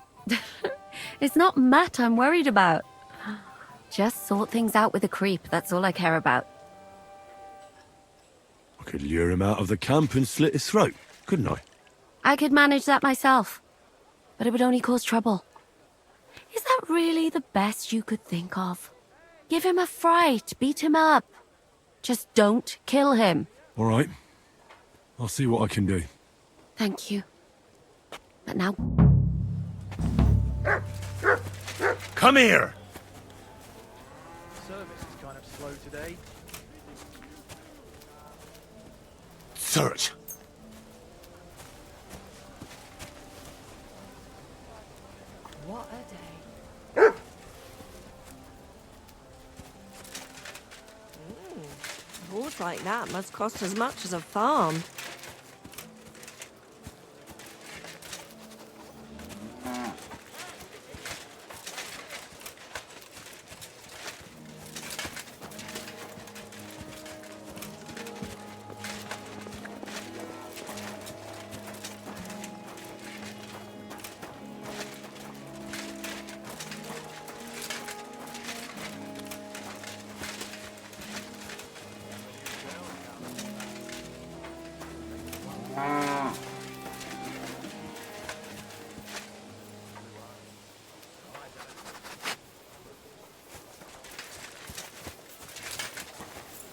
It's not Matt I'm worried about. Just sort things out with a creep, that's all I care about. I could lure him out of the camp and slit his throat, couldn't I? I could manage that myself. But it would only cause trouble. Is that really the best you could think of? Give him a fright, beat him up. Just don't kill him. All right. I'll see what I can do. Thank you. But now... Come here! Service is kind of slow today. Search! What a day. A horse like that must cost as much as a farm.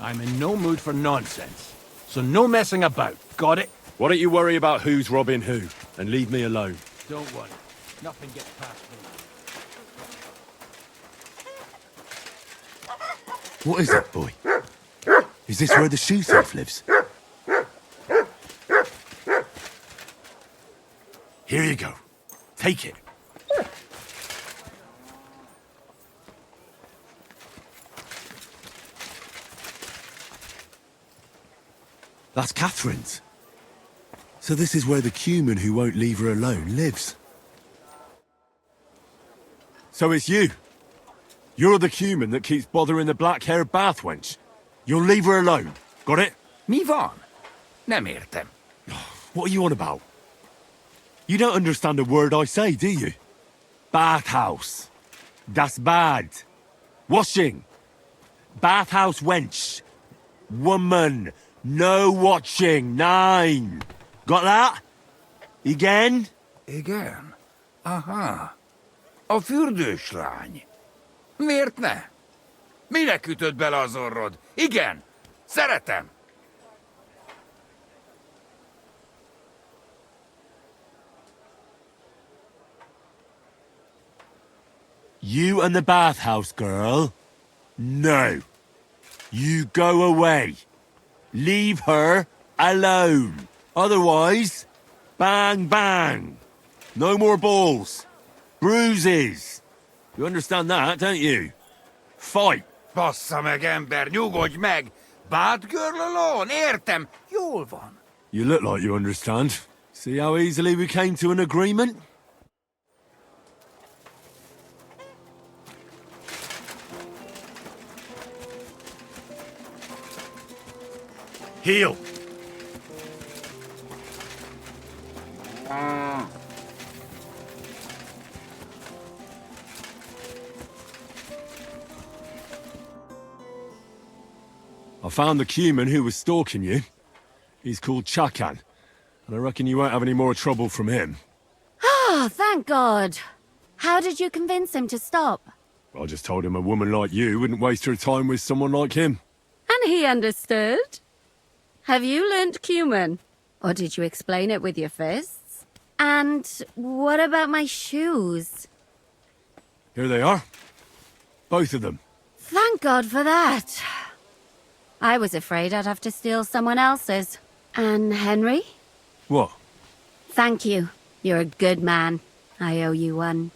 I'm in no mood for nonsense. So no messing about. Got it? Why don't you worry about who's robbing who, and leave me alone? Don't worry. Nothing gets past me. What is it, boy? Is this where the shoe thief lives? Here you go. Take it. That's Catherine's. So this is where the Cuman who won't leave her alone lives. So it's you. You're the Cuman that keeps bothering the black-haired bath wench. You'll leave her alone. Got it? Mi van? Nem értem. What are you on about? You don't understand a word I say, do you? Bathhouse. Das Bad. Washing. Bathhouse wench. Woman. No watching. 9. Got that? Igen? Igen? Aha. A fürdős lány. Miért ne? Minek ütöd bele az orrod? Igen. Szeretem. You and the bathhouse girl? No. You go away. Leave her alone. Otherwise, bang, bang. No more balls. Bruises. You understand that, don't you? Fight. Bassza meg, ember, nyugodj meg! Bad girl alone, értem, jól van. You look like you understand. See how easily we came to an agreement? Heal. I found the Cuman who was stalking you. He's called Cicaxk, and I reckon you won't have any more trouble from him. Oh, thank God. How did you convince him to stop? I just told him a woman like you wouldn't waste her time with someone like him. And he understood? Have you learnt Cuman? Or did you explain it with your fists? And what about my shoes? Here they are. Both of them. Thank God for that. I was afraid I'd have to steal someone else's. And Henry? What? Thank you. You're a good man. I owe you one.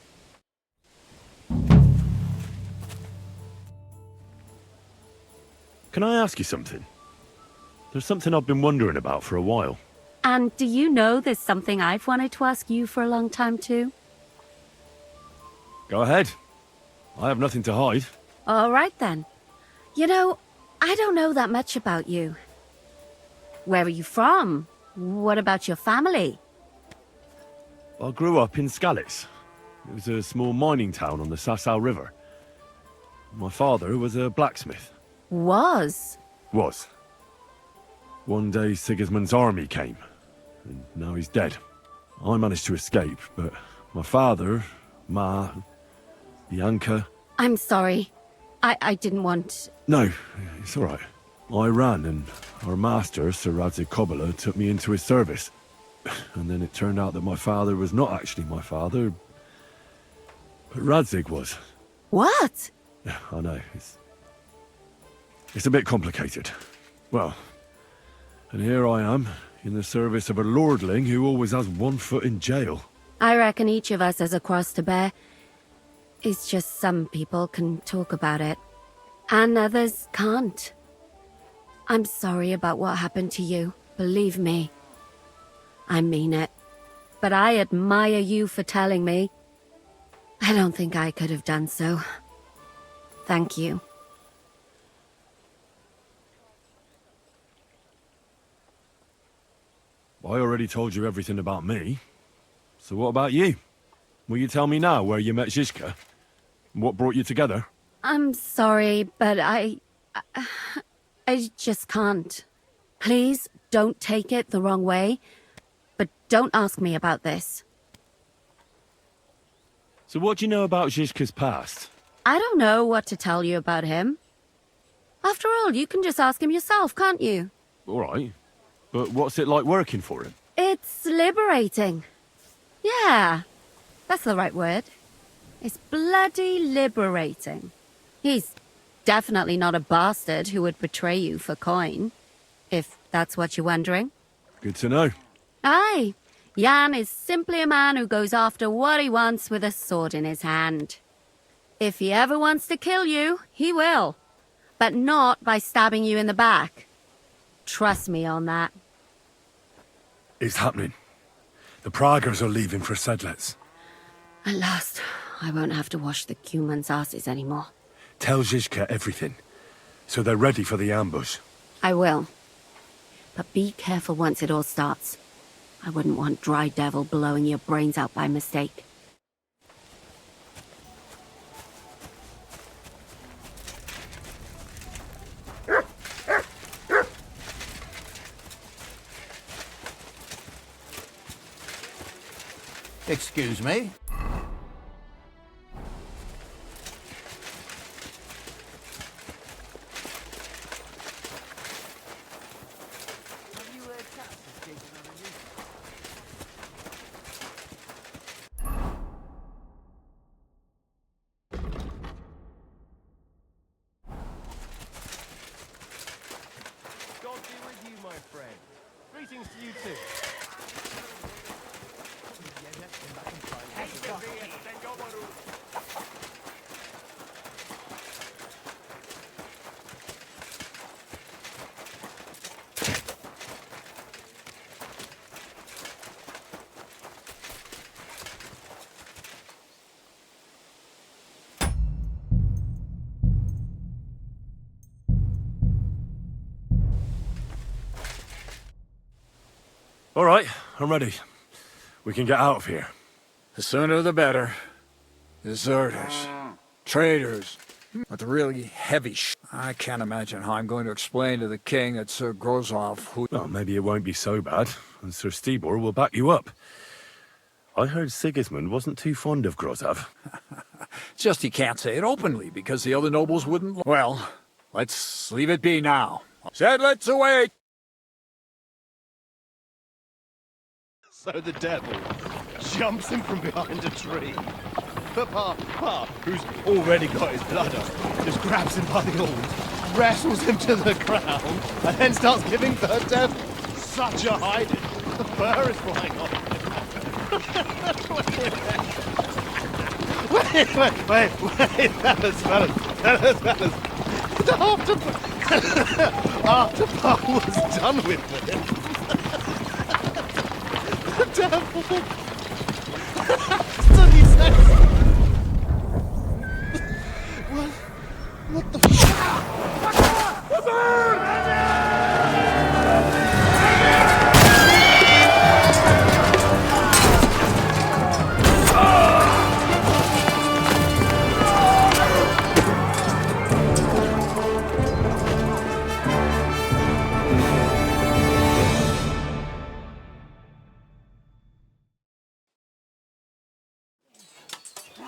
Can I ask you something? There's something I've been wondering about for a while. And do you know there's something I've wanted to ask you for a long time too? Go ahead. I have nothing to hide. All right then. You know, I don't know that much about you. Where are you from? What about your family? I grew up in Skalitz. It was a small mining town on the Sasau River. My father was a blacksmith. Was? Was. One day Sigismund's army came, and now he's dead. I managed to escape, but my father, Ma, Bianca... I'm sorry. I didn't want... No, it's all right. I ran, and our master, Sir Radzig Kobyla, took me into his service. And then it turned out that my father was not actually my father, but Radzig was. What? I know, it's a bit complicated. Well, and here I am, in the service of a lordling who always has one foot in jail. I reckon each of us has a cross to bear. It's just some people can talk about it, and others can't. I'm sorry about what happened to you, believe me. I mean it. But I admire you for telling me. I don't think I could have done so. Thank you. I already told you everything about me. So what about you? Will you tell me now where you met Zizka? What brought you together? I'm sorry, but I just can't. Please don't take it the wrong way, but don't ask me about this. So what do you know about Zizka's past? I don't know what to tell you about him. After all, you can just ask him yourself, can't you? All right. But what's it like working for him? It's liberating. Yeah, that's the right word. It's bloody liberating. He's definitely not a bastard who would betray you for coin, if that's what you're wondering. Good to know. Aye, Jan is simply a man who goes after what he wants with a sword in his hand. If he ever wants to kill you, he will. But not by stabbing you in the back. Trust me on that. It's happening. The Praggers are leaving for Sedlets. At last, I won't have to wash the Cumans' asses anymore. Tell Zizka everything, so they're ready for the ambush. I will. But be careful once it all starts. I wouldn't want Dry Devil blowing your brains out by mistake. Excuse me? God be with you, my friend. Greetings to you too. All right, I'm ready. We can get out of here. The sooner the better. Deserters. Traitors. But the really heavy I can't imagine how I'm going to explain to the king that Sir Grozov who... Well, maybe it won't be so bad, and Sir Stibor will back you up. I heard Sigismund wasn't too fond of Grozov. Just he can't say it openly, because the other nobles wouldn't... Well, let's leave it be now. Sedlets away! So the devil jumps him from behind a tree. But Pa, who's already got his blood up, just grabs him by the horns, wrestles him to the ground, and then starts giving the devil such a hiding. The fur is flying off. Wait, fellas. After Pa was done with him, the devil. So he says, what the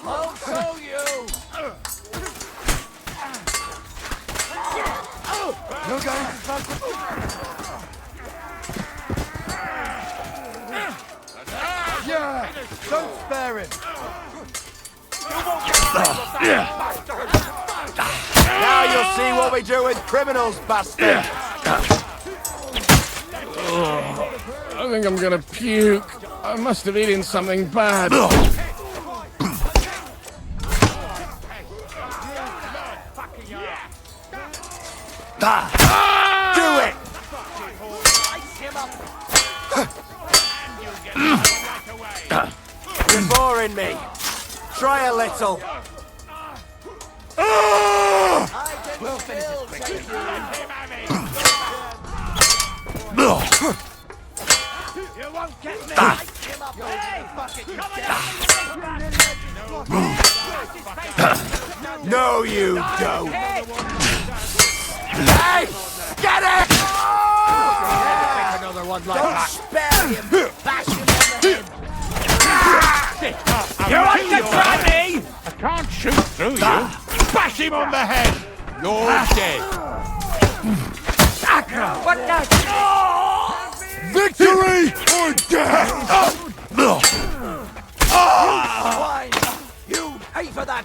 I'll show you! You're going Yeah! Don't spare him! Now you'll see what we do with criminals, bastard! I think I'm gonna puke. I must have eaten something bad. Do it! You're boring me. Try a little. We'll finish it quickly. You won't get me! No, you don't. Hey! Get it! Another one like Don't that. spare him. Bash him on the head. You want to try me? I can't shoot through you. Bash him on the head. You're dead. What the? Victory or death! Swine! You pay for that!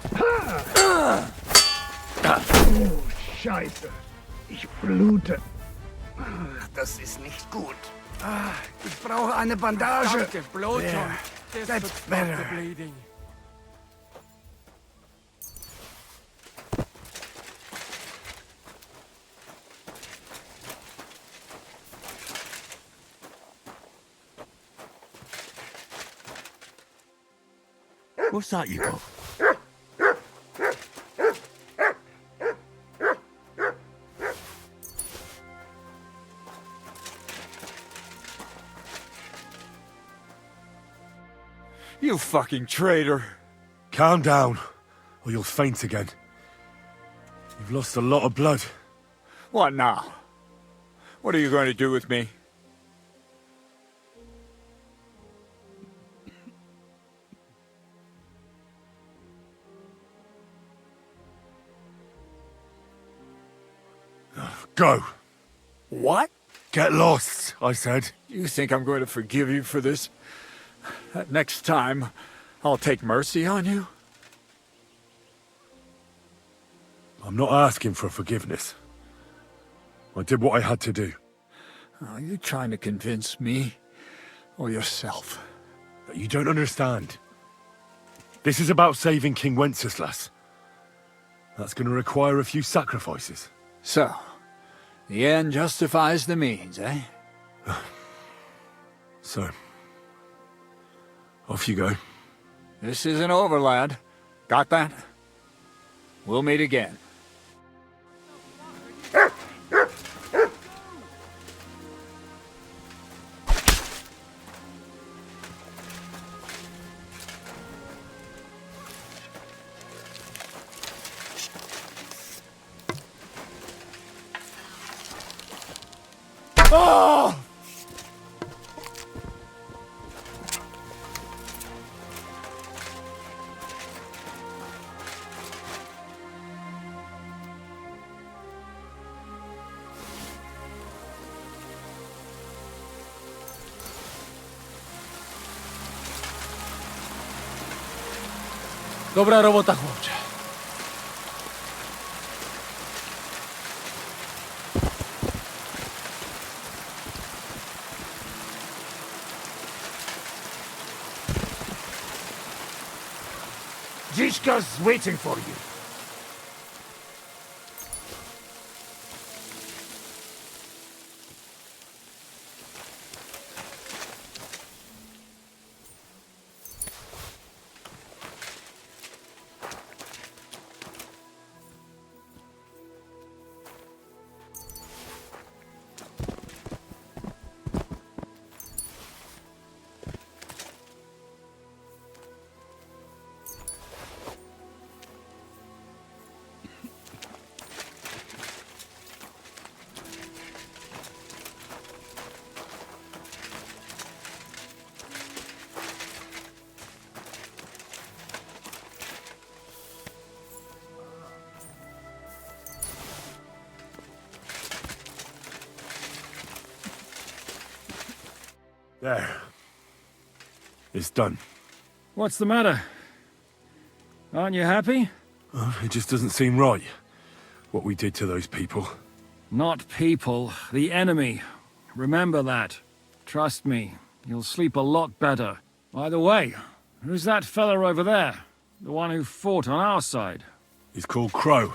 Scheiße. Ich blute. Das ist nicht gut. Ich brauche eine Bandage. Danke, Blutung. That's better. Bleeding. What's that you got? You fucking traitor. Calm down, or you'll faint again. You've lost a lot of blood. What now? What are you going to do with me? Go. What? Get lost, I said. You think I'm going to forgive you for this? Next time, I'll take mercy on you? I'm not asking for forgiveness. I did what I had to do. Are you trying to convince me or yourself? But you don't understand. This is about saving King Wenceslas. That's going to require a few sacrifices. So, the end justifies the means, eh? So, off you go. This isn't over, lad. Got that? We'll meet again. Oh! Dobra robota, chłopcze. Zishka's waiting for you. There. It's done. What's the matter? Aren't you happy? It just doesn't seem right, what we did to those people. Not people, the enemy. Remember that. Trust me, you'll sleep a lot better. By the way, who's that fella over there? The one who fought on our side? He's called Crow.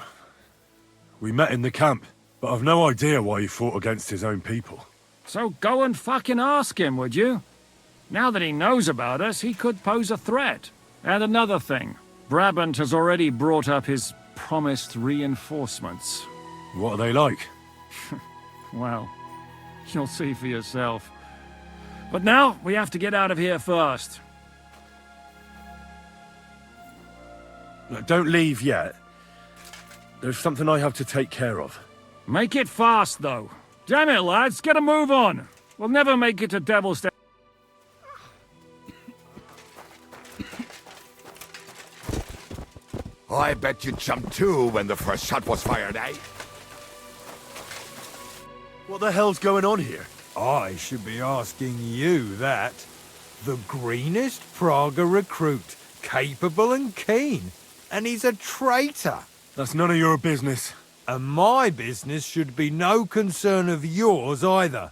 We met in the camp, but I've no idea why he fought against his own people. So go and fucking ask him, would you? Now that he knows about us, he could pose a threat. And another thing, Brabant has already brought up his promised reinforcements. What are they like? Well, you'll see for yourself. But now, we have to get out of here first. Look, don't leave yet. There's something I have to take care of. Make it fast, though. Damn it, lads, get a move on. We'll never make it to Devil's Den. I bet you jumped too when the first shot was fired, eh? What the hell's going on here? I should be asking you that. The greenest Praga recruit, capable and keen. And he's a traitor. That's none of your business. And my business should be no concern of yours either.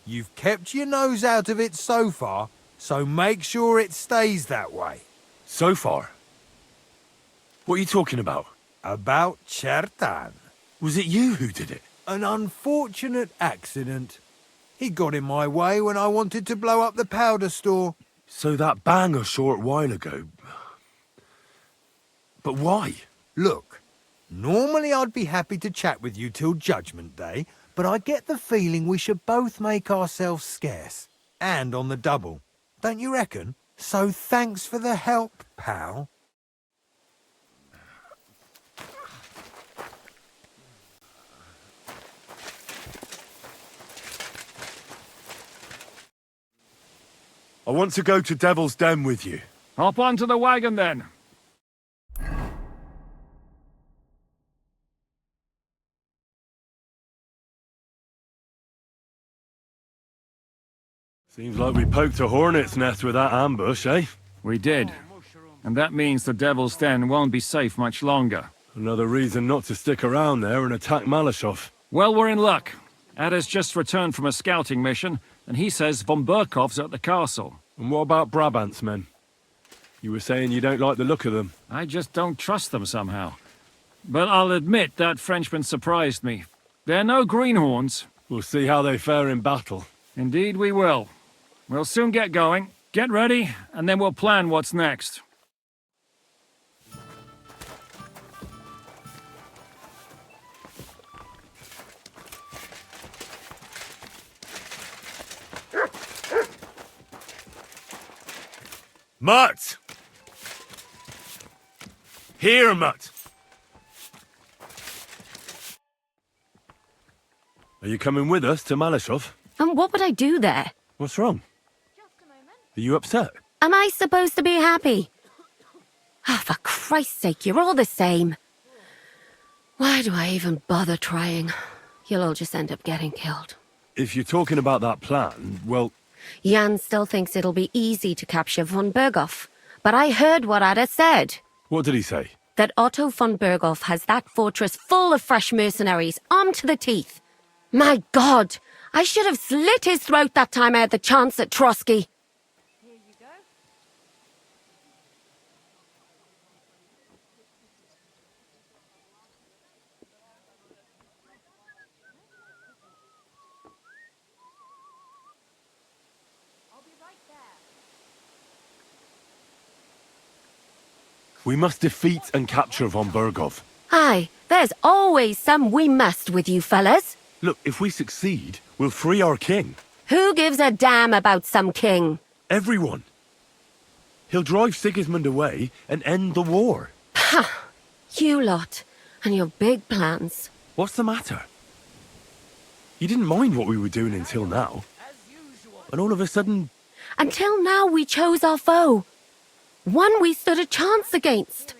You've kept your nose out of it so far, so make sure it stays that way. So far? What are you talking about? About Chertan. Was it you who did it? An unfortunate accident. He got in my way when I wanted to blow up the powder store. So that bang a short while ago... But why? Look, normally I'd be happy to chat with you till Judgment Day, but I get the feeling we should both make ourselves scarce. And on the double. Don't you reckon? So thanks for the help, pal. I want to go to Devil's Den with you. Hop onto the wagon then. Seems like we poked a hornet's nest with that ambush, eh? We did. And that means the Devil's Den won't be safe much longer. Another reason not to stick around there and attack Malashov. Well, we're in luck. Ada's just returned from a scouting mission, and he says von Burkov's at the castle. And what about Brabant's men? You were saying you don't like the look of them. I just don't trust them somehow. But I'll admit that Frenchman surprised me. They're no greenhorns. We'll see how they fare in battle. Indeed we will. We'll soon get going. Get ready, and then we'll plan what's next. Mutt! Here, Mutt! Are you coming with us to Malashov? And what would I do there? What's wrong? Are you upset? Am I supposed to be happy? Oh, for Christ's sake, you're all the same. Why do I even bother trying? You'll all just end up getting killed. If you're talking about that plan, well... Jan still thinks it'll be easy to capture von Berghoff. But I heard what Ada said. What did he say? That Otto von Berghoff has that fortress full of fresh mercenaries, armed to the teeth. My God! I should have slit his throat that time I had the chance at Trotsky. We must defeat and capture von Berghoff. Aye, there's always some we must with you fellas. Look, if we succeed, we'll free our king. Who gives a damn about some king? Everyone. He'll drive Sigismund away and end the war. Ha! You lot, and your big plans. What's the matter? You didn't mind what we were doing until now. And all of a sudden... Until now we chose our foe. One we stood a chance against.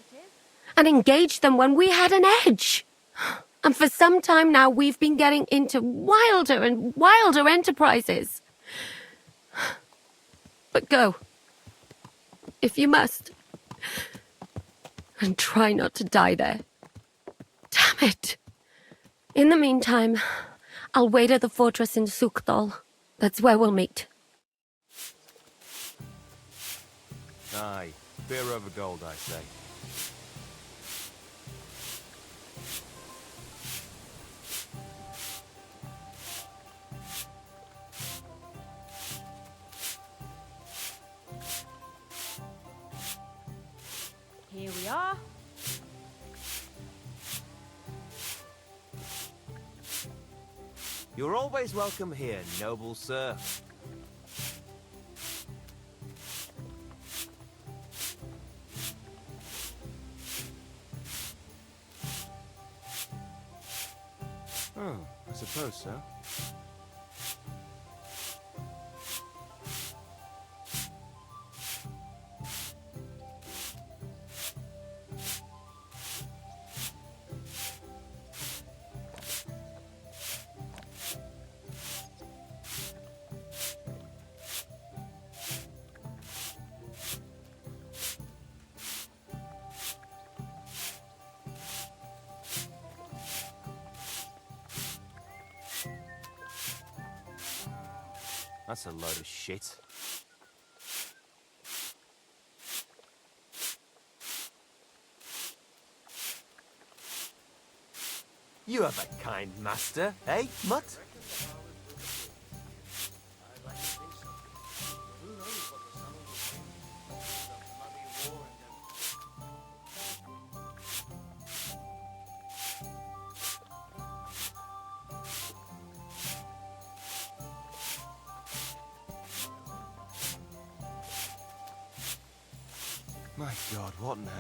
And engaged them when we had an edge. And for some time now we've been getting into wilder and wilder enterprises. But go. If you must. And try not to die there. Damn it. In the meantime, I'll wait at the fortress in Sukdal. That's where we'll meet. Aye, beer over gold, I say. Here we are. You're always welcome here, noble sir. Oh, I suppose so. That's a load of shit. You have a kind master, eh, Mutt? My God, what now?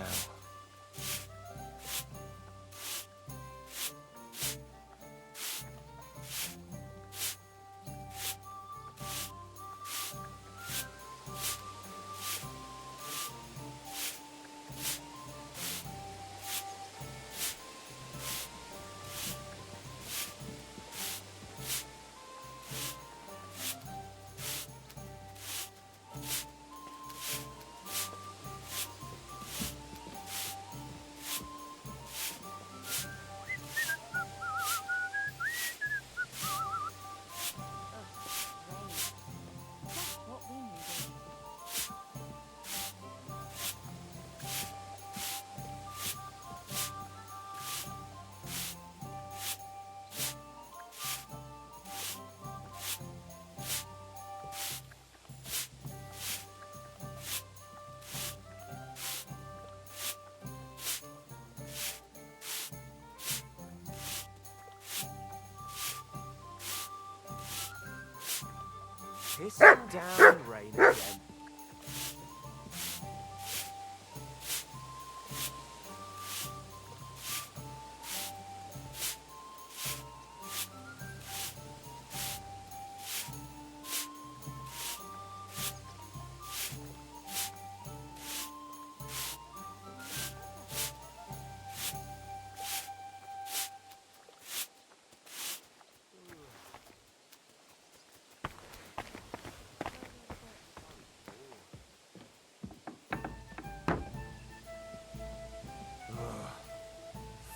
Pissing down rain again.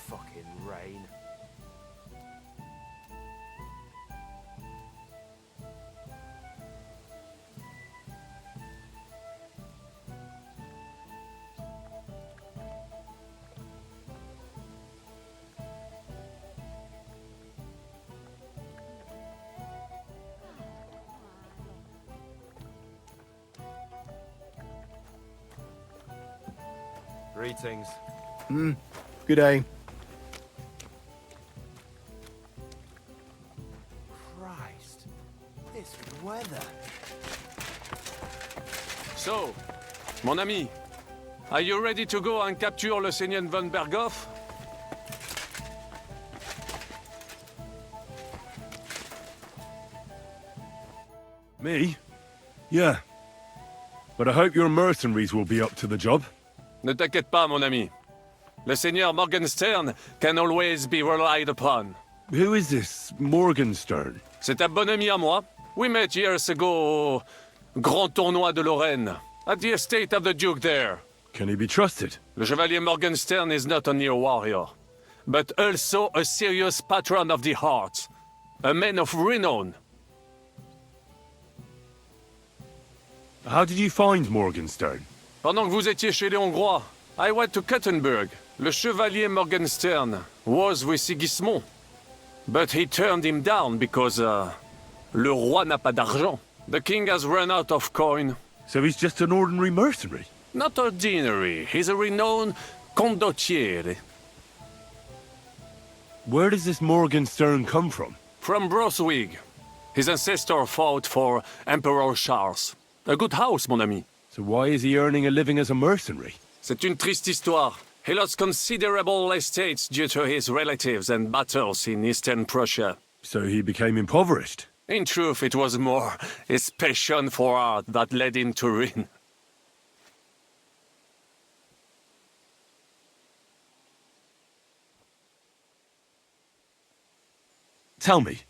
Fucking rain. Greetings. Good day. Christ, this weather. So, mon ami, are you ready to go and capture le Seigneur von Berghoff? Me? Yeah. But I hope your mercenaries will be up to the job. Ne t'inquiète pas, mon ami. Le Seigneur Morgenstern can always be relied upon. Who is this Morgenstern? C'est un bon ami à moi. We met years ago au Grand Tournoi de Lorraine, at the estate of the Duke there. Can he be trusted? Le Chevalier Morgenstern is not only a warrior, but also a serious patron of the heart. A man of renown. How did you find Morgenstern? Pendant que vous étiez chez les Hongrois, I went to Kuttenberg. Le Chevalier Morgenstern was with Sigismund. But he turned him down because, le roi n'a pas d'argent. The king has run out of coin. So he's just an ordinary mercenary? Not ordinary. He's a renowned condottiere. Where does this Morgenstern come from? From Brunswick. His ancestor fought for Emperor Charles. A good house, mon ami. So why is he earning a living as a mercenary? C'est une triste histoire. He lost considerable estates due to his relatives and battles in eastern Prussia. So he became impoverished? In truth, it was more his passion for art that led him to ruin. Tell me,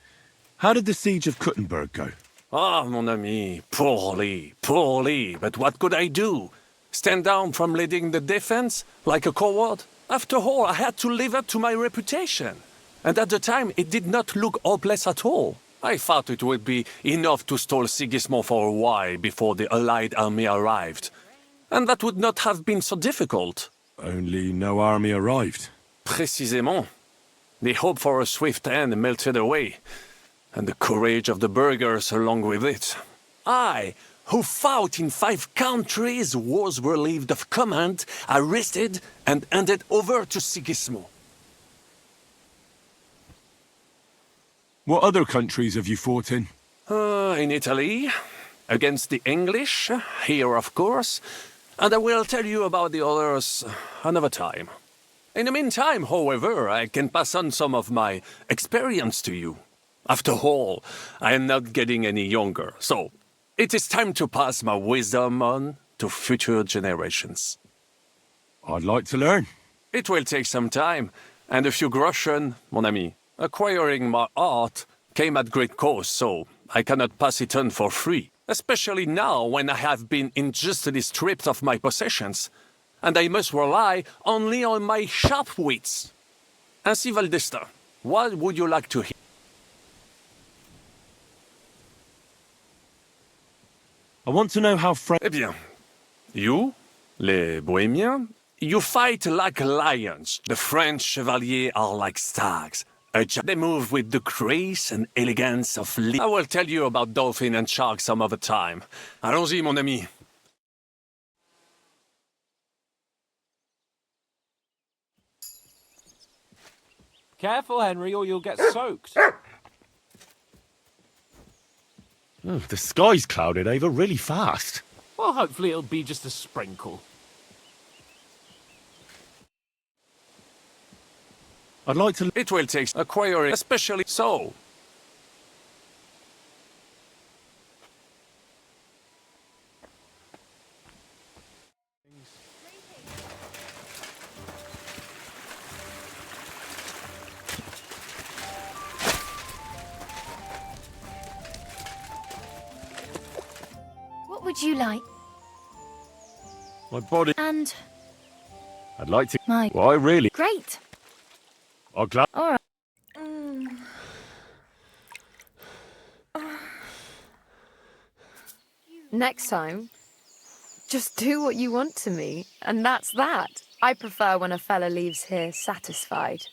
how did the siege of Kuttenberg go? Ah, mon ami, poorly, poorly. But what could I do? Stand down from leading the defense like a coward? After all, I had to live up to my reputation. And at the time, it did not look hopeless at all. I thought it would be enough to stall Sigismund for a while before the Allied army arrived. And that would not have been so difficult. Only no army arrived. Précisément. The hope for a swift end melted away, and the courage of the burghers along with it. I, who fought in 5 countries, was relieved of command, arrested, and handed over to Sigismund. What other countries have you fought in? In Italy, against the English, here of course, And I will tell you about the others another time. In the meantime, however, I can pass on some of my experience to you. After all, I am not getting any younger, so it is time to pass my wisdom on to future generations. I'd like to learn. It will take some time, and a few groschen, mon ami. Acquiring my art came at great cost, so I cannot pass it on for free. Especially now when I have been injustly stripped of my possessions, and I must rely only on my sharp wits. Ainsi, Valdesta, what would you like to hear? I want to know how Eh bien, you, les Bohémiens, you fight like lions. The French chevaliers are like stags. They move with the grace and elegance of I will tell you about dolphin and shark some other time. Allons-y, mon ami. Careful, Henry, or you'll get soaked. Oh, the sky's clouded over really fast. Well, hopefully it'll be just a sprinkle. I'd like to... It will take acquiring, especially so. What would you like? My body... And I'd like to... my... Well, I really... Great. I'll glad... All right. Next time, just do what you want to me, and that's that. I prefer when a fella leaves here satisfied.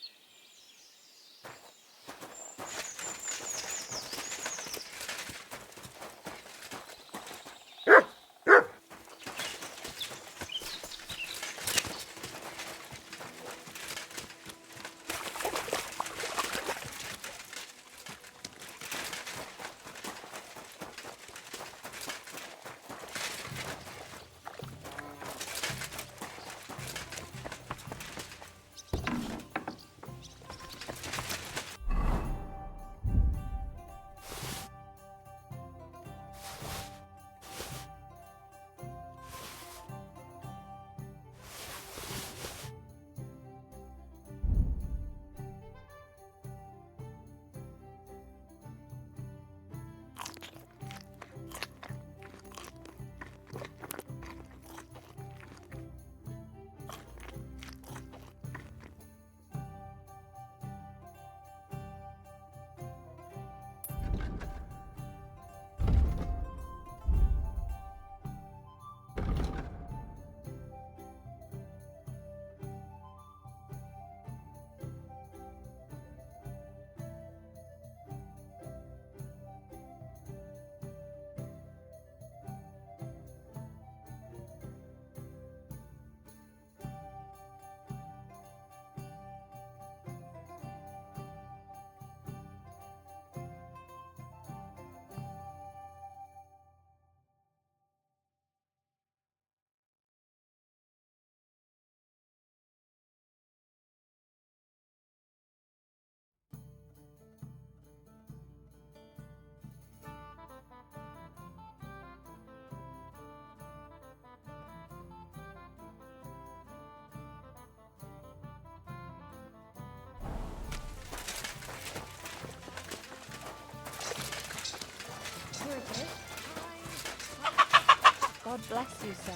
God bless you, sir.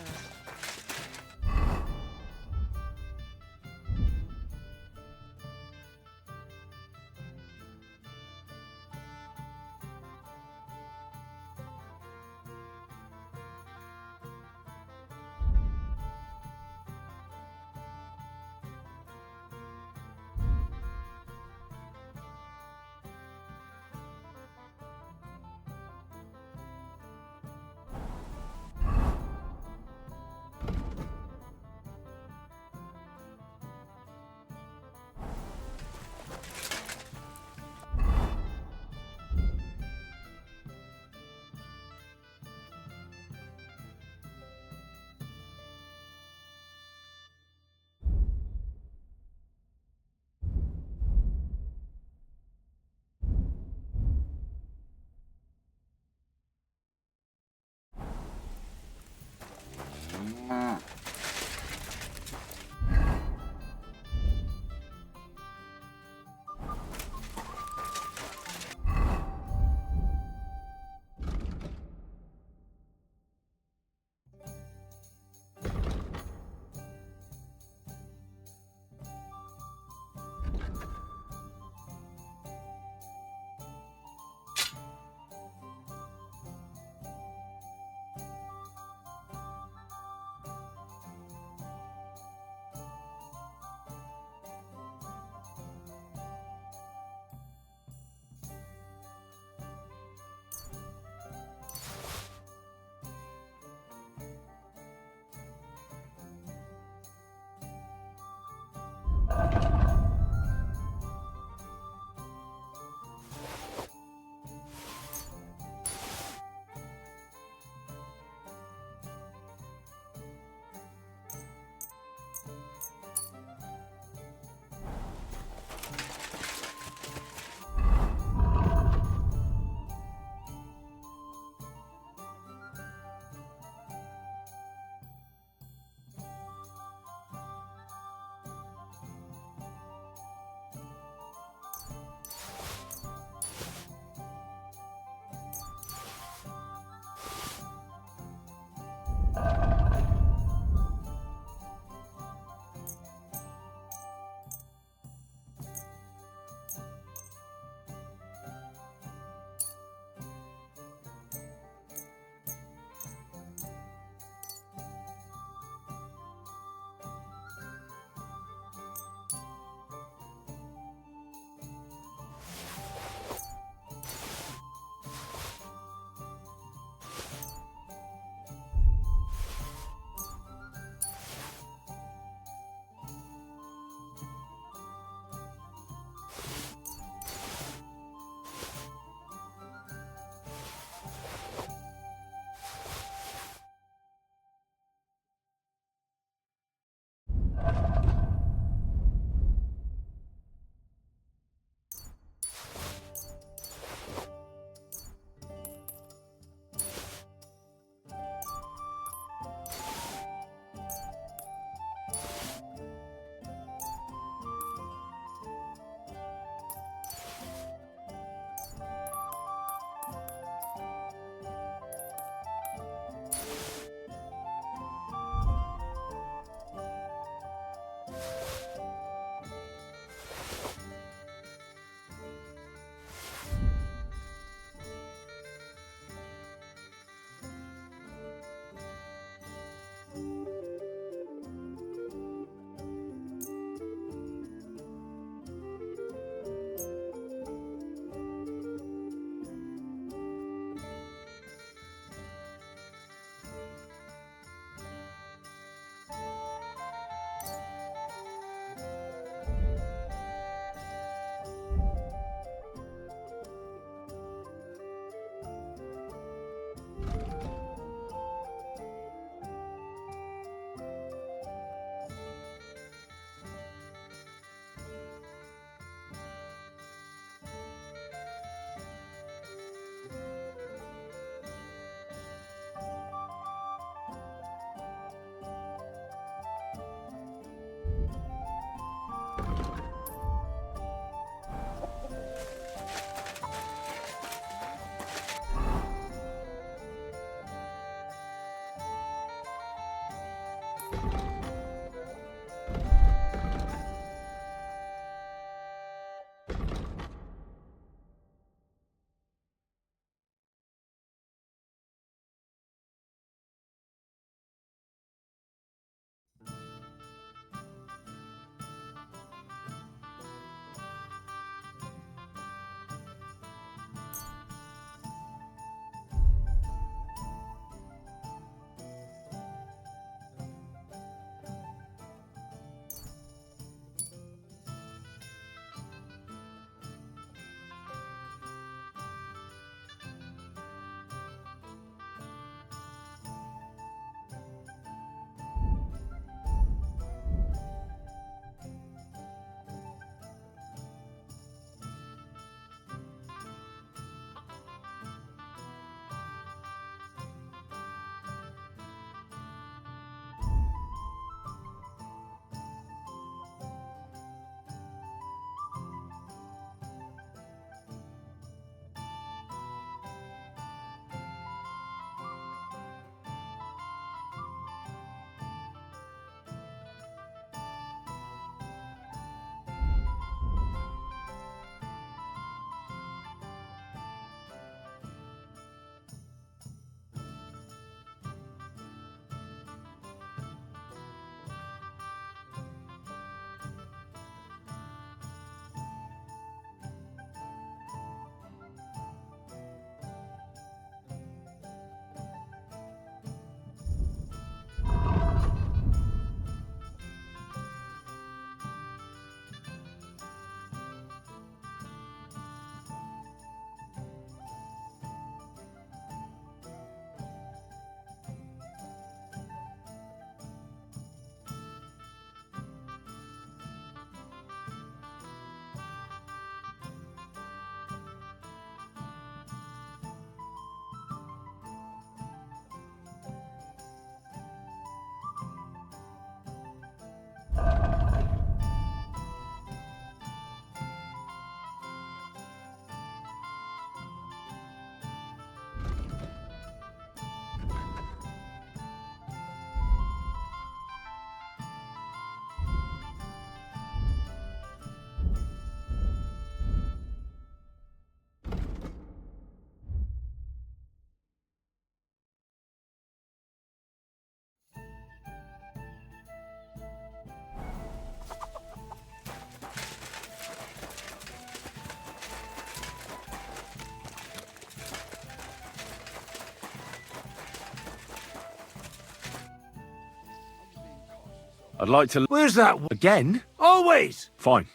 I'd like to... Where's that? Again? Always! Fine.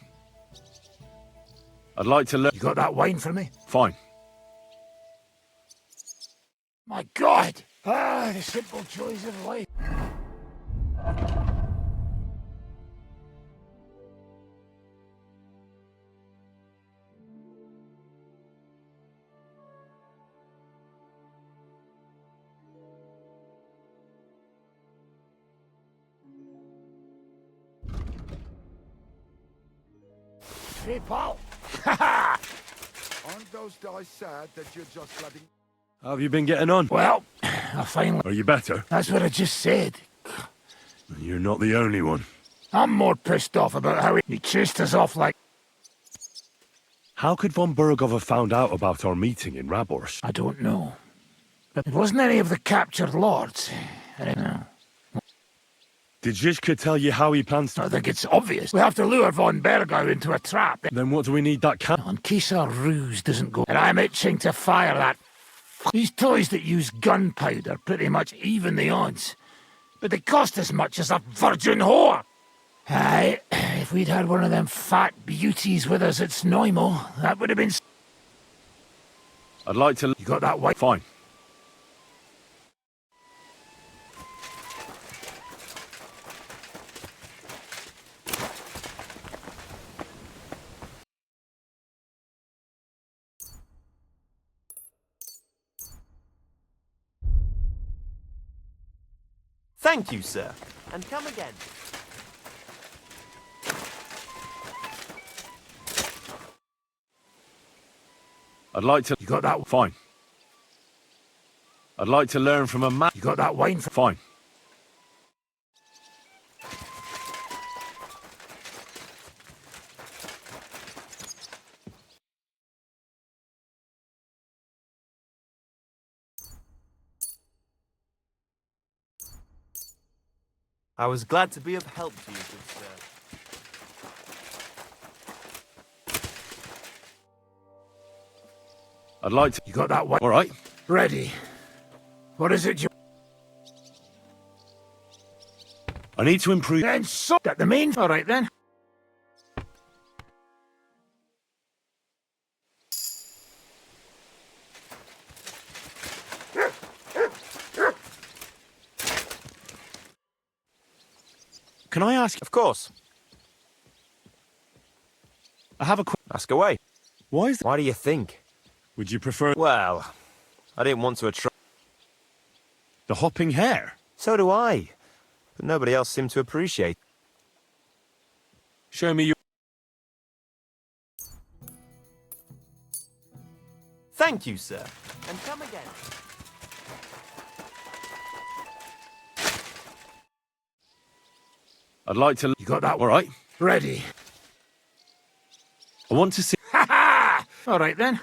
I'd like to learn... You got that wine for me? Fine. My God! Ah, the simple joys of life. Hey, pal! Aren't those guys sad that you're just letting... How have you been getting on? Well, I finally... Are you better? That's what I just said. You're not the only one. I'm more pissed off about how he chased us off like... How could von Burgov have found out about our meeting in Raborsk? I don't know. But it wasn't any of the captured lords. I don't know. Did Zizka tell you how he plans to... I think it's obvious. We have to lure von Bergau into a trap. Then what do we need that In case our ruse doesn't go... And I'm itching to fire that... These toys that use gunpowder pretty much even the odds. But they cost as much as a virgin whore! Aye, if we'd had one of them fat beauties with us at Snoimo, that would have been... I'd like to... You got that white... Fine. Thank you, sir. And come again. I'd like to... You got that... Fine. I'd like to learn from a man... You got that wine? Fine. I was glad to be of help to you, good sir. I'd like to... You got that wine? All right. Ready. What is it you... I need to improve... Then so... Got the main... All right, then. Can I ask... Of course. I have a Ask away. Why is... Why do you think? Would you prefer... Well, I didn't want to attract... The hopping hare? So do I. But nobody else seemed to appreciate. Show me your... Thank you, sir. And come again. I'd like to... You got that? All right. Ready. I want to see... Ha ha! All right, then.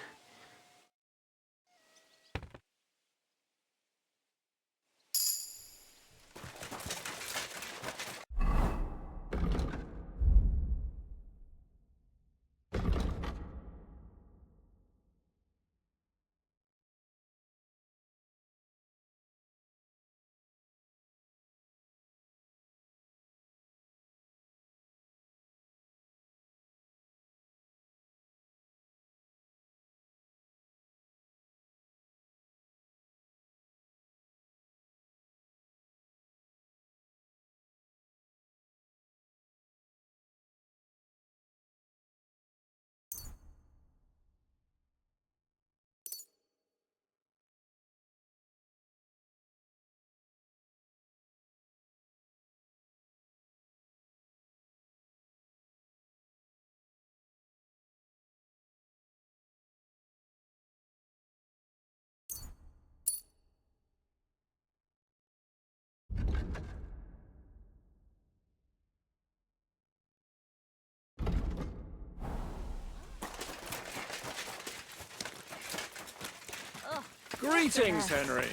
Greetings, Henry.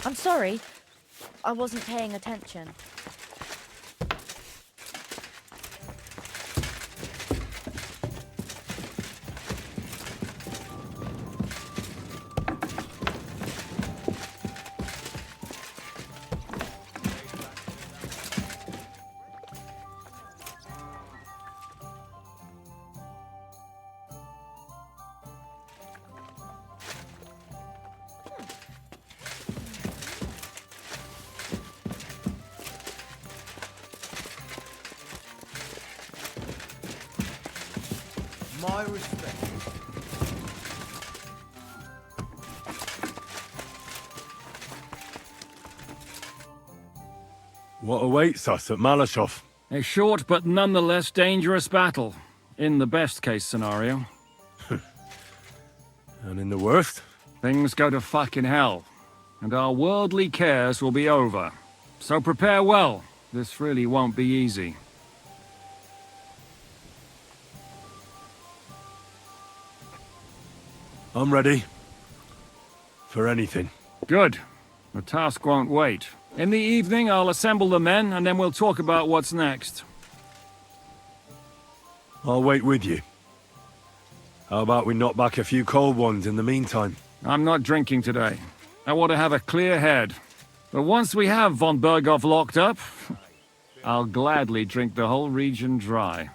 I'm sorry. I wasn't paying attention. my respect. What awaits us at Malashov? A short but nonetheless dangerous battle, in the best case scenario. And in the worst? Things go to fucking hell, and our worldly cares will be over. So prepare well. This really won't be easy. I'm ready. For anything. Good. The task won't wait. In the evening, I'll assemble the men, and then we'll talk about what's next. I'll wait with you. How about we knock back a few cold ones in the meantime? I'm not drinking today. I want to have a clear head. But once we have von Berghoff locked up, I'll gladly drink the whole region dry.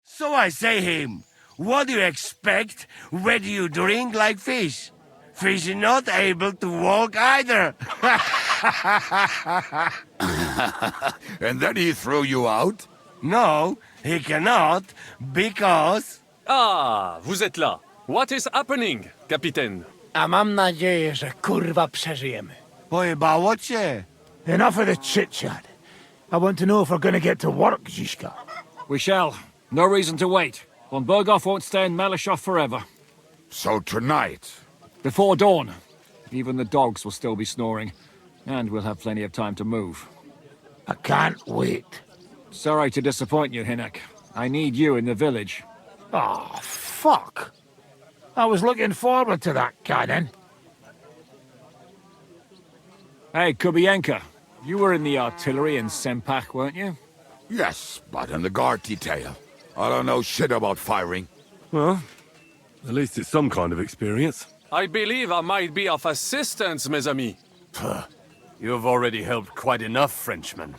So I say him, what do you expect? Where do you drink like fish? Fish is not able to walk either. And then he threw you out? No, he cannot, because... Ah, vous êtes là. What is happening, Capitaine? A mam nadzieję, że kurwa przeżyjemy. Pojebało cię. Enough of the chit-chat. I want to know if we're gonna get to work, Zizka. We shall. No reason to wait. Von Berghoff won't stay in Malashov forever. So tonight? Before dawn. Even the dogs will still be snoring. And we'll have plenty of time to move. I can't wait. Sorry to disappoint you, Hinek. I need you in the village. Oh, fuck. I was looking forward to that, Cannon. Hey, Kubienka. You were in the artillery in Sempak, weren't you? Yes, but in the guard detail. I don't know shit about firing. Well, at least it's some kind of experience. I believe I might be of assistance, mes amis. You've already helped quite enough, Frenchman.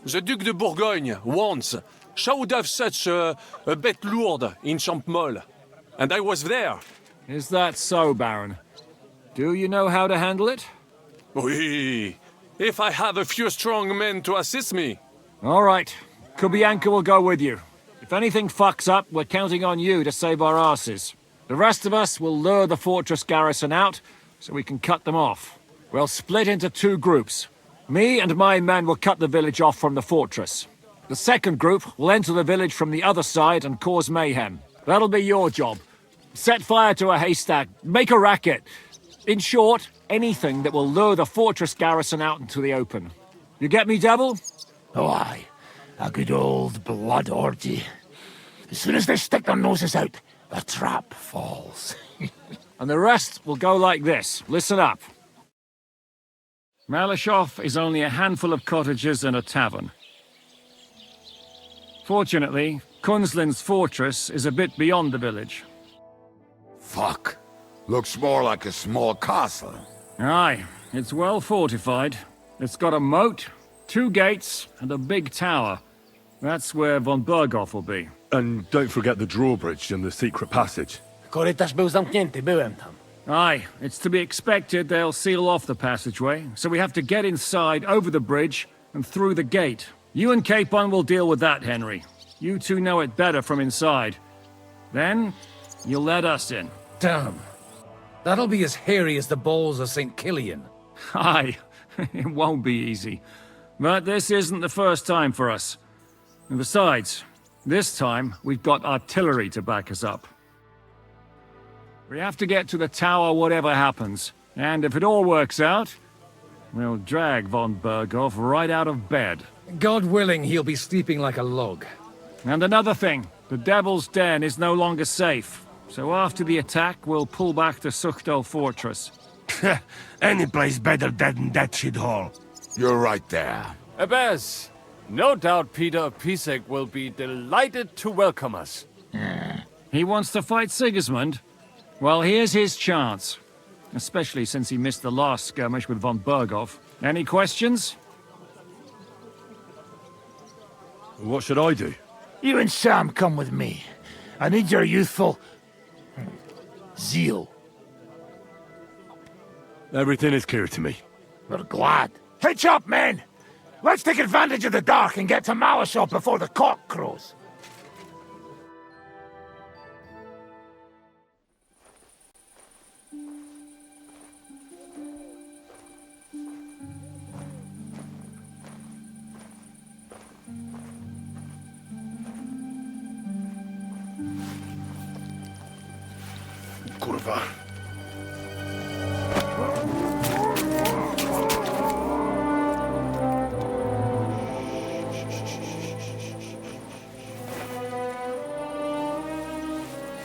The Duc de Bourgogne, once, showed off such a bête lourde in Champmol. And I was there. Is that so, Baron? Do you know how to handle it? Oui. If I have a few strong men to assist me. All right. Kubianka will go with you. If anything fucks up, we're counting on you to save our asses. The rest of us will lure the fortress garrison out, so we can cut them off. We'll split into two groups. Me and my men will cut the village off from the fortress. The second group will enter the village from the other side and cause mayhem. That'll be your job. Set fire to a haystack, make a racket. In short, anything that will lure the fortress garrison out into the open. You get me, Devil? Oh, aye. A good old blood orgy. As soon as they stick their noses out, the trap falls. And the rest will go like this. Listen up. Malashov is only a handful of cottages and a tavern. Fortunately, Kunzlin's fortress is a bit beyond the village. Fuck. Looks more like a small castle. Aye, it's well fortified. It's got a moat, 2 gates, and a big tower. That's where von Berghoff will be. And don't forget the drawbridge and the secret passage. Korytarz był zamknięty, byłem tam. Aye, it's to be expected they'll seal off the passageway, so we have to get inside, over the bridge, and through the gate. You and Capon will deal with that, Henry. You two know it better from inside. Then, you'll let us in. Damn. That'll be as hairy as the balls of St. Killian. Aye, it won't be easy. But this isn't the first time for us. And besides, this time we've got artillery to back us up. We have to get to the tower whatever happens. And if it all works out, we'll drag von Berghoff right out of bed. God willing, he'll be sleeping like a log. And another thing, the Devil's Den is no longer safe. So after the attack, we'll pull back to Suchdol Fortress. Any place better than that shithole. You're right there. Abbas, no doubt Peter Pisek will be delighted to welcome us. He wants to fight Sigismund? Well, here's his chance. Especially since he missed the last skirmish with von Berghoff. Any questions? What should I do? You and Sam come with me. I need your youthful zeal. Everything is clear to me. We're glad. Hitch up, men! Let's take advantage of the dark and get to Malishop before the cock crows. Kurwa.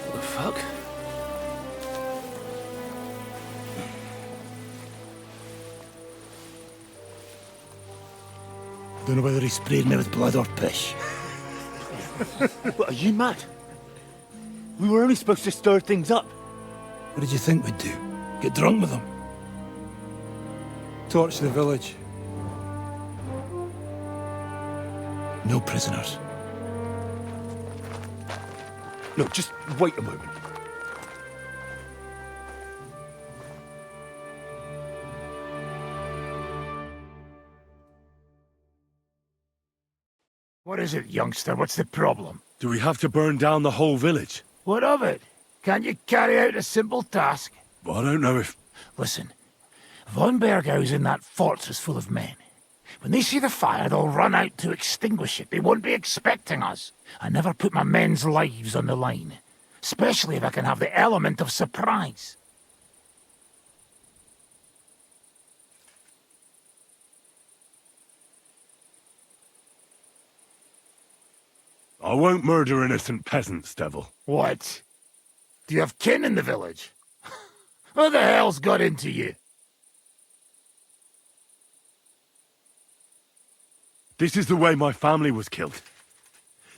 What the fuck? Don't know whether he sprayed me with blood or piss. What, are you mad? We were only supposed to stir things up. What did you think we'd do? Get drunk with them? Torch the village. No prisoners. Look, just wait a moment. What is it, youngster? What's the problem? Do we have to burn down the whole village? What of it? Can't you carry out a simple task? Well, I don't know if... Listen, Von Bergau's in that fortress full of men. When they see the fire, they'll run out to extinguish it. They won't be expecting us. I never put my men's lives on the line, especially if I can have the element of surprise. I won't murder innocent peasants, Devil. What? Do you have kin in the village? Who the hell's got into you? This is the way my family was killed.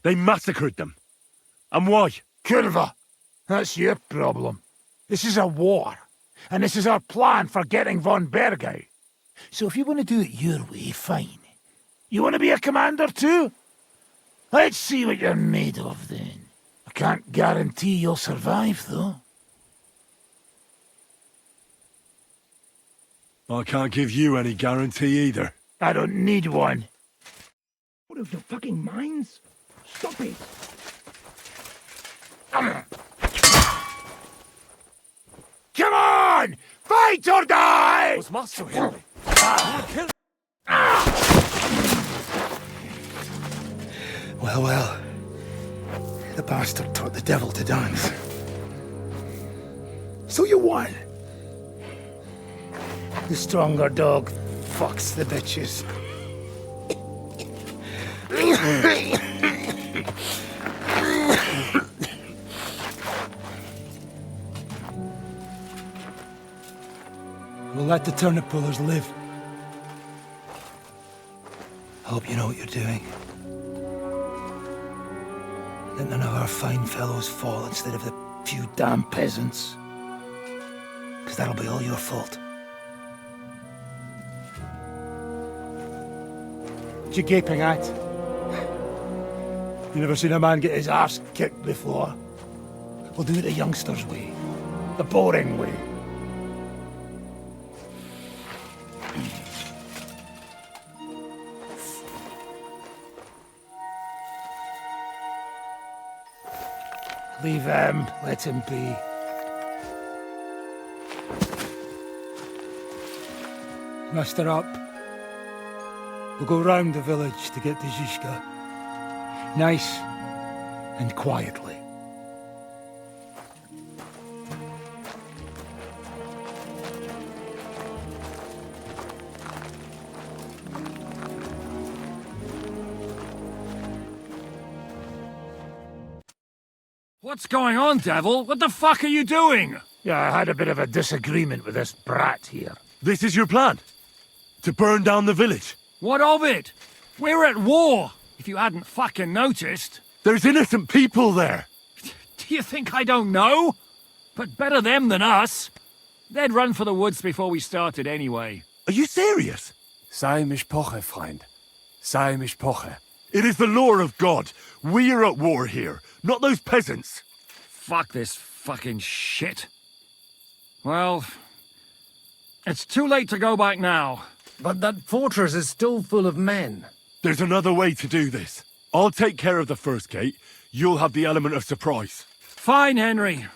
They massacred them. And why? Curva, that's your problem. This is a war, and this is our plan for getting von Bergau. So if you want to do it your way, fine. You want to be a commander too? Let's see what you're made of then. I can't guarantee you'll survive, though. I can't give you any guarantee either. I don't need one. What are your fucking minds? Stop it! Come on! Fight or die! Was Master Henry? Well, well. The bastard taught the devil to dance. So you won. The stronger dog fucks the bitches. We'll let the turnip pullers live. Hope you know what you're doing. Let none of our fine fellows fall instead of the few damn peasants. Because that'll be all your fault. What you gaping at? You never seen a man get his arse kicked before? We'll do it the youngsters' way. The boring way. Leave him, let him be. Muster up. We'll go round the village to get to Zizka. Nice and quietly. What's going on, Devil? What the fuck are you doing? Yeah, I had a bit of a disagreement with this brat here. This is your plan? To burn down the village? What of it? We're at war, if you hadn't fucking noticed. There's innocent people there. Do you think I don't know? But better them than us. They'd run for the woods before we started anyway. Are you serious? Sei mich poche, Freund. Sei mich poche. It is the law of God. We are at war here, not those peasants. Fuck this fucking shit. Well, it's too late to go back now. But that fortress is still full of men. There's another way to do this. I'll take care of the first gate. You'll have the element of surprise. Fine, Henry.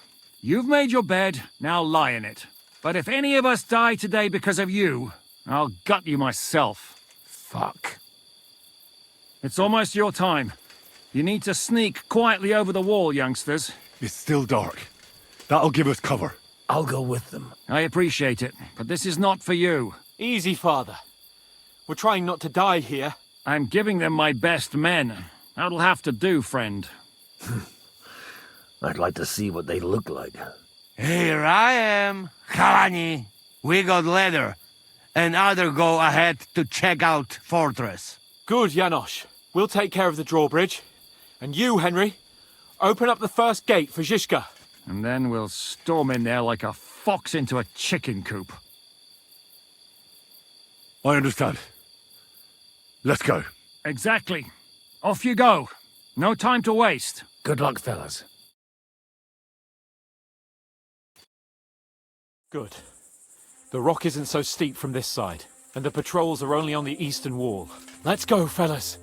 You've made your bed, now lie in it. But if any of us die today because of you, I'll gut you myself. Fuck. It's almost your time. You need to sneak quietly over the wall, youngsters. It's still dark. That'll give us cover. I'll go with them. I appreciate it, but this is not for you. Easy, Father. We're trying not to die here. I'm giving them my best men. That'll have to do, friend. I'd like to see what they look like. Here I am, Kalani. We got leather, and other go ahead to check out fortress. Good, Janosch. We'll take care of the drawbridge. And you, Henry, open up the first gate for Zizka. And then we'll storm in there like a fox into a chicken coop. I understand. Let's go. Exactly. Off you go. No time to waste. Good luck, fellas. Good. The rock isn't so steep from this side, and the patrols are only on the eastern wall. Let's go, fellas.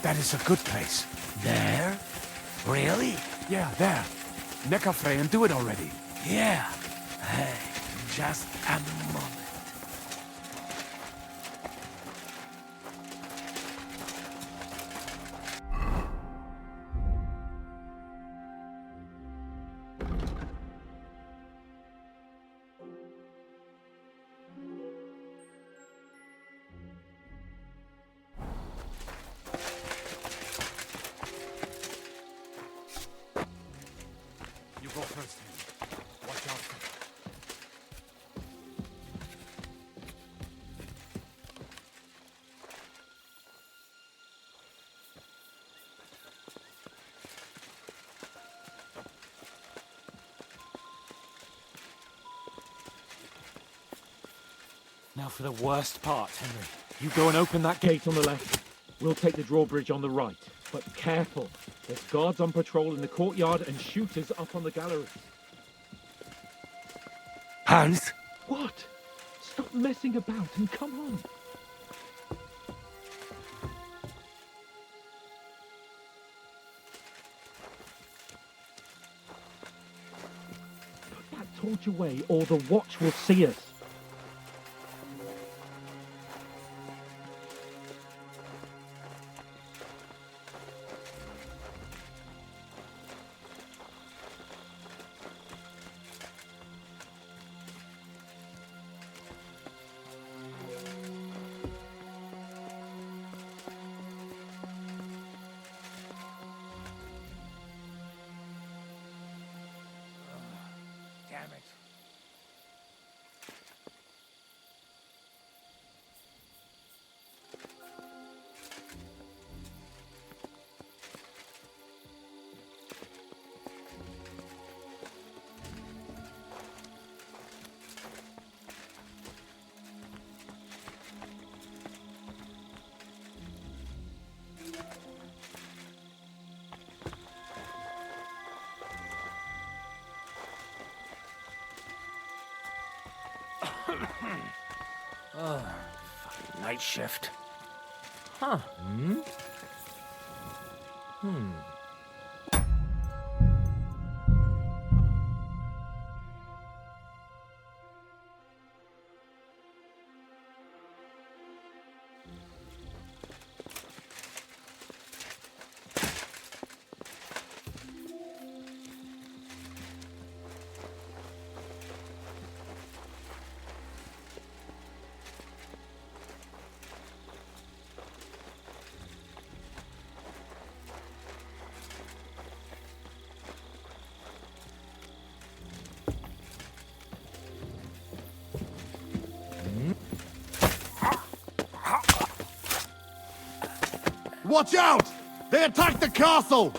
That is a good place. There? Really? Yeah, there. Necafre and do it already. Yeah. Hey, just a moment. You go first, Henry. Watch out. Now for the worst part, Henry. You go and open that gate on the left. We'll take the drawbridge on the right. But careful. There's guards on patrol in the courtyard and shooters up on the gallery. Hans? What? Stop messing about and come on. Put that torch away or the watch will see us. Damn it. Oh, fucking night shift. Huh. Hmm? Hmm. Watch out! They attacked the castle!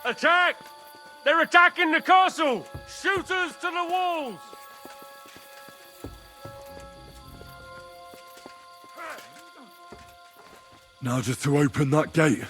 Attack! They're attacking the castle! Shooters to the walls! Now just to open that gate.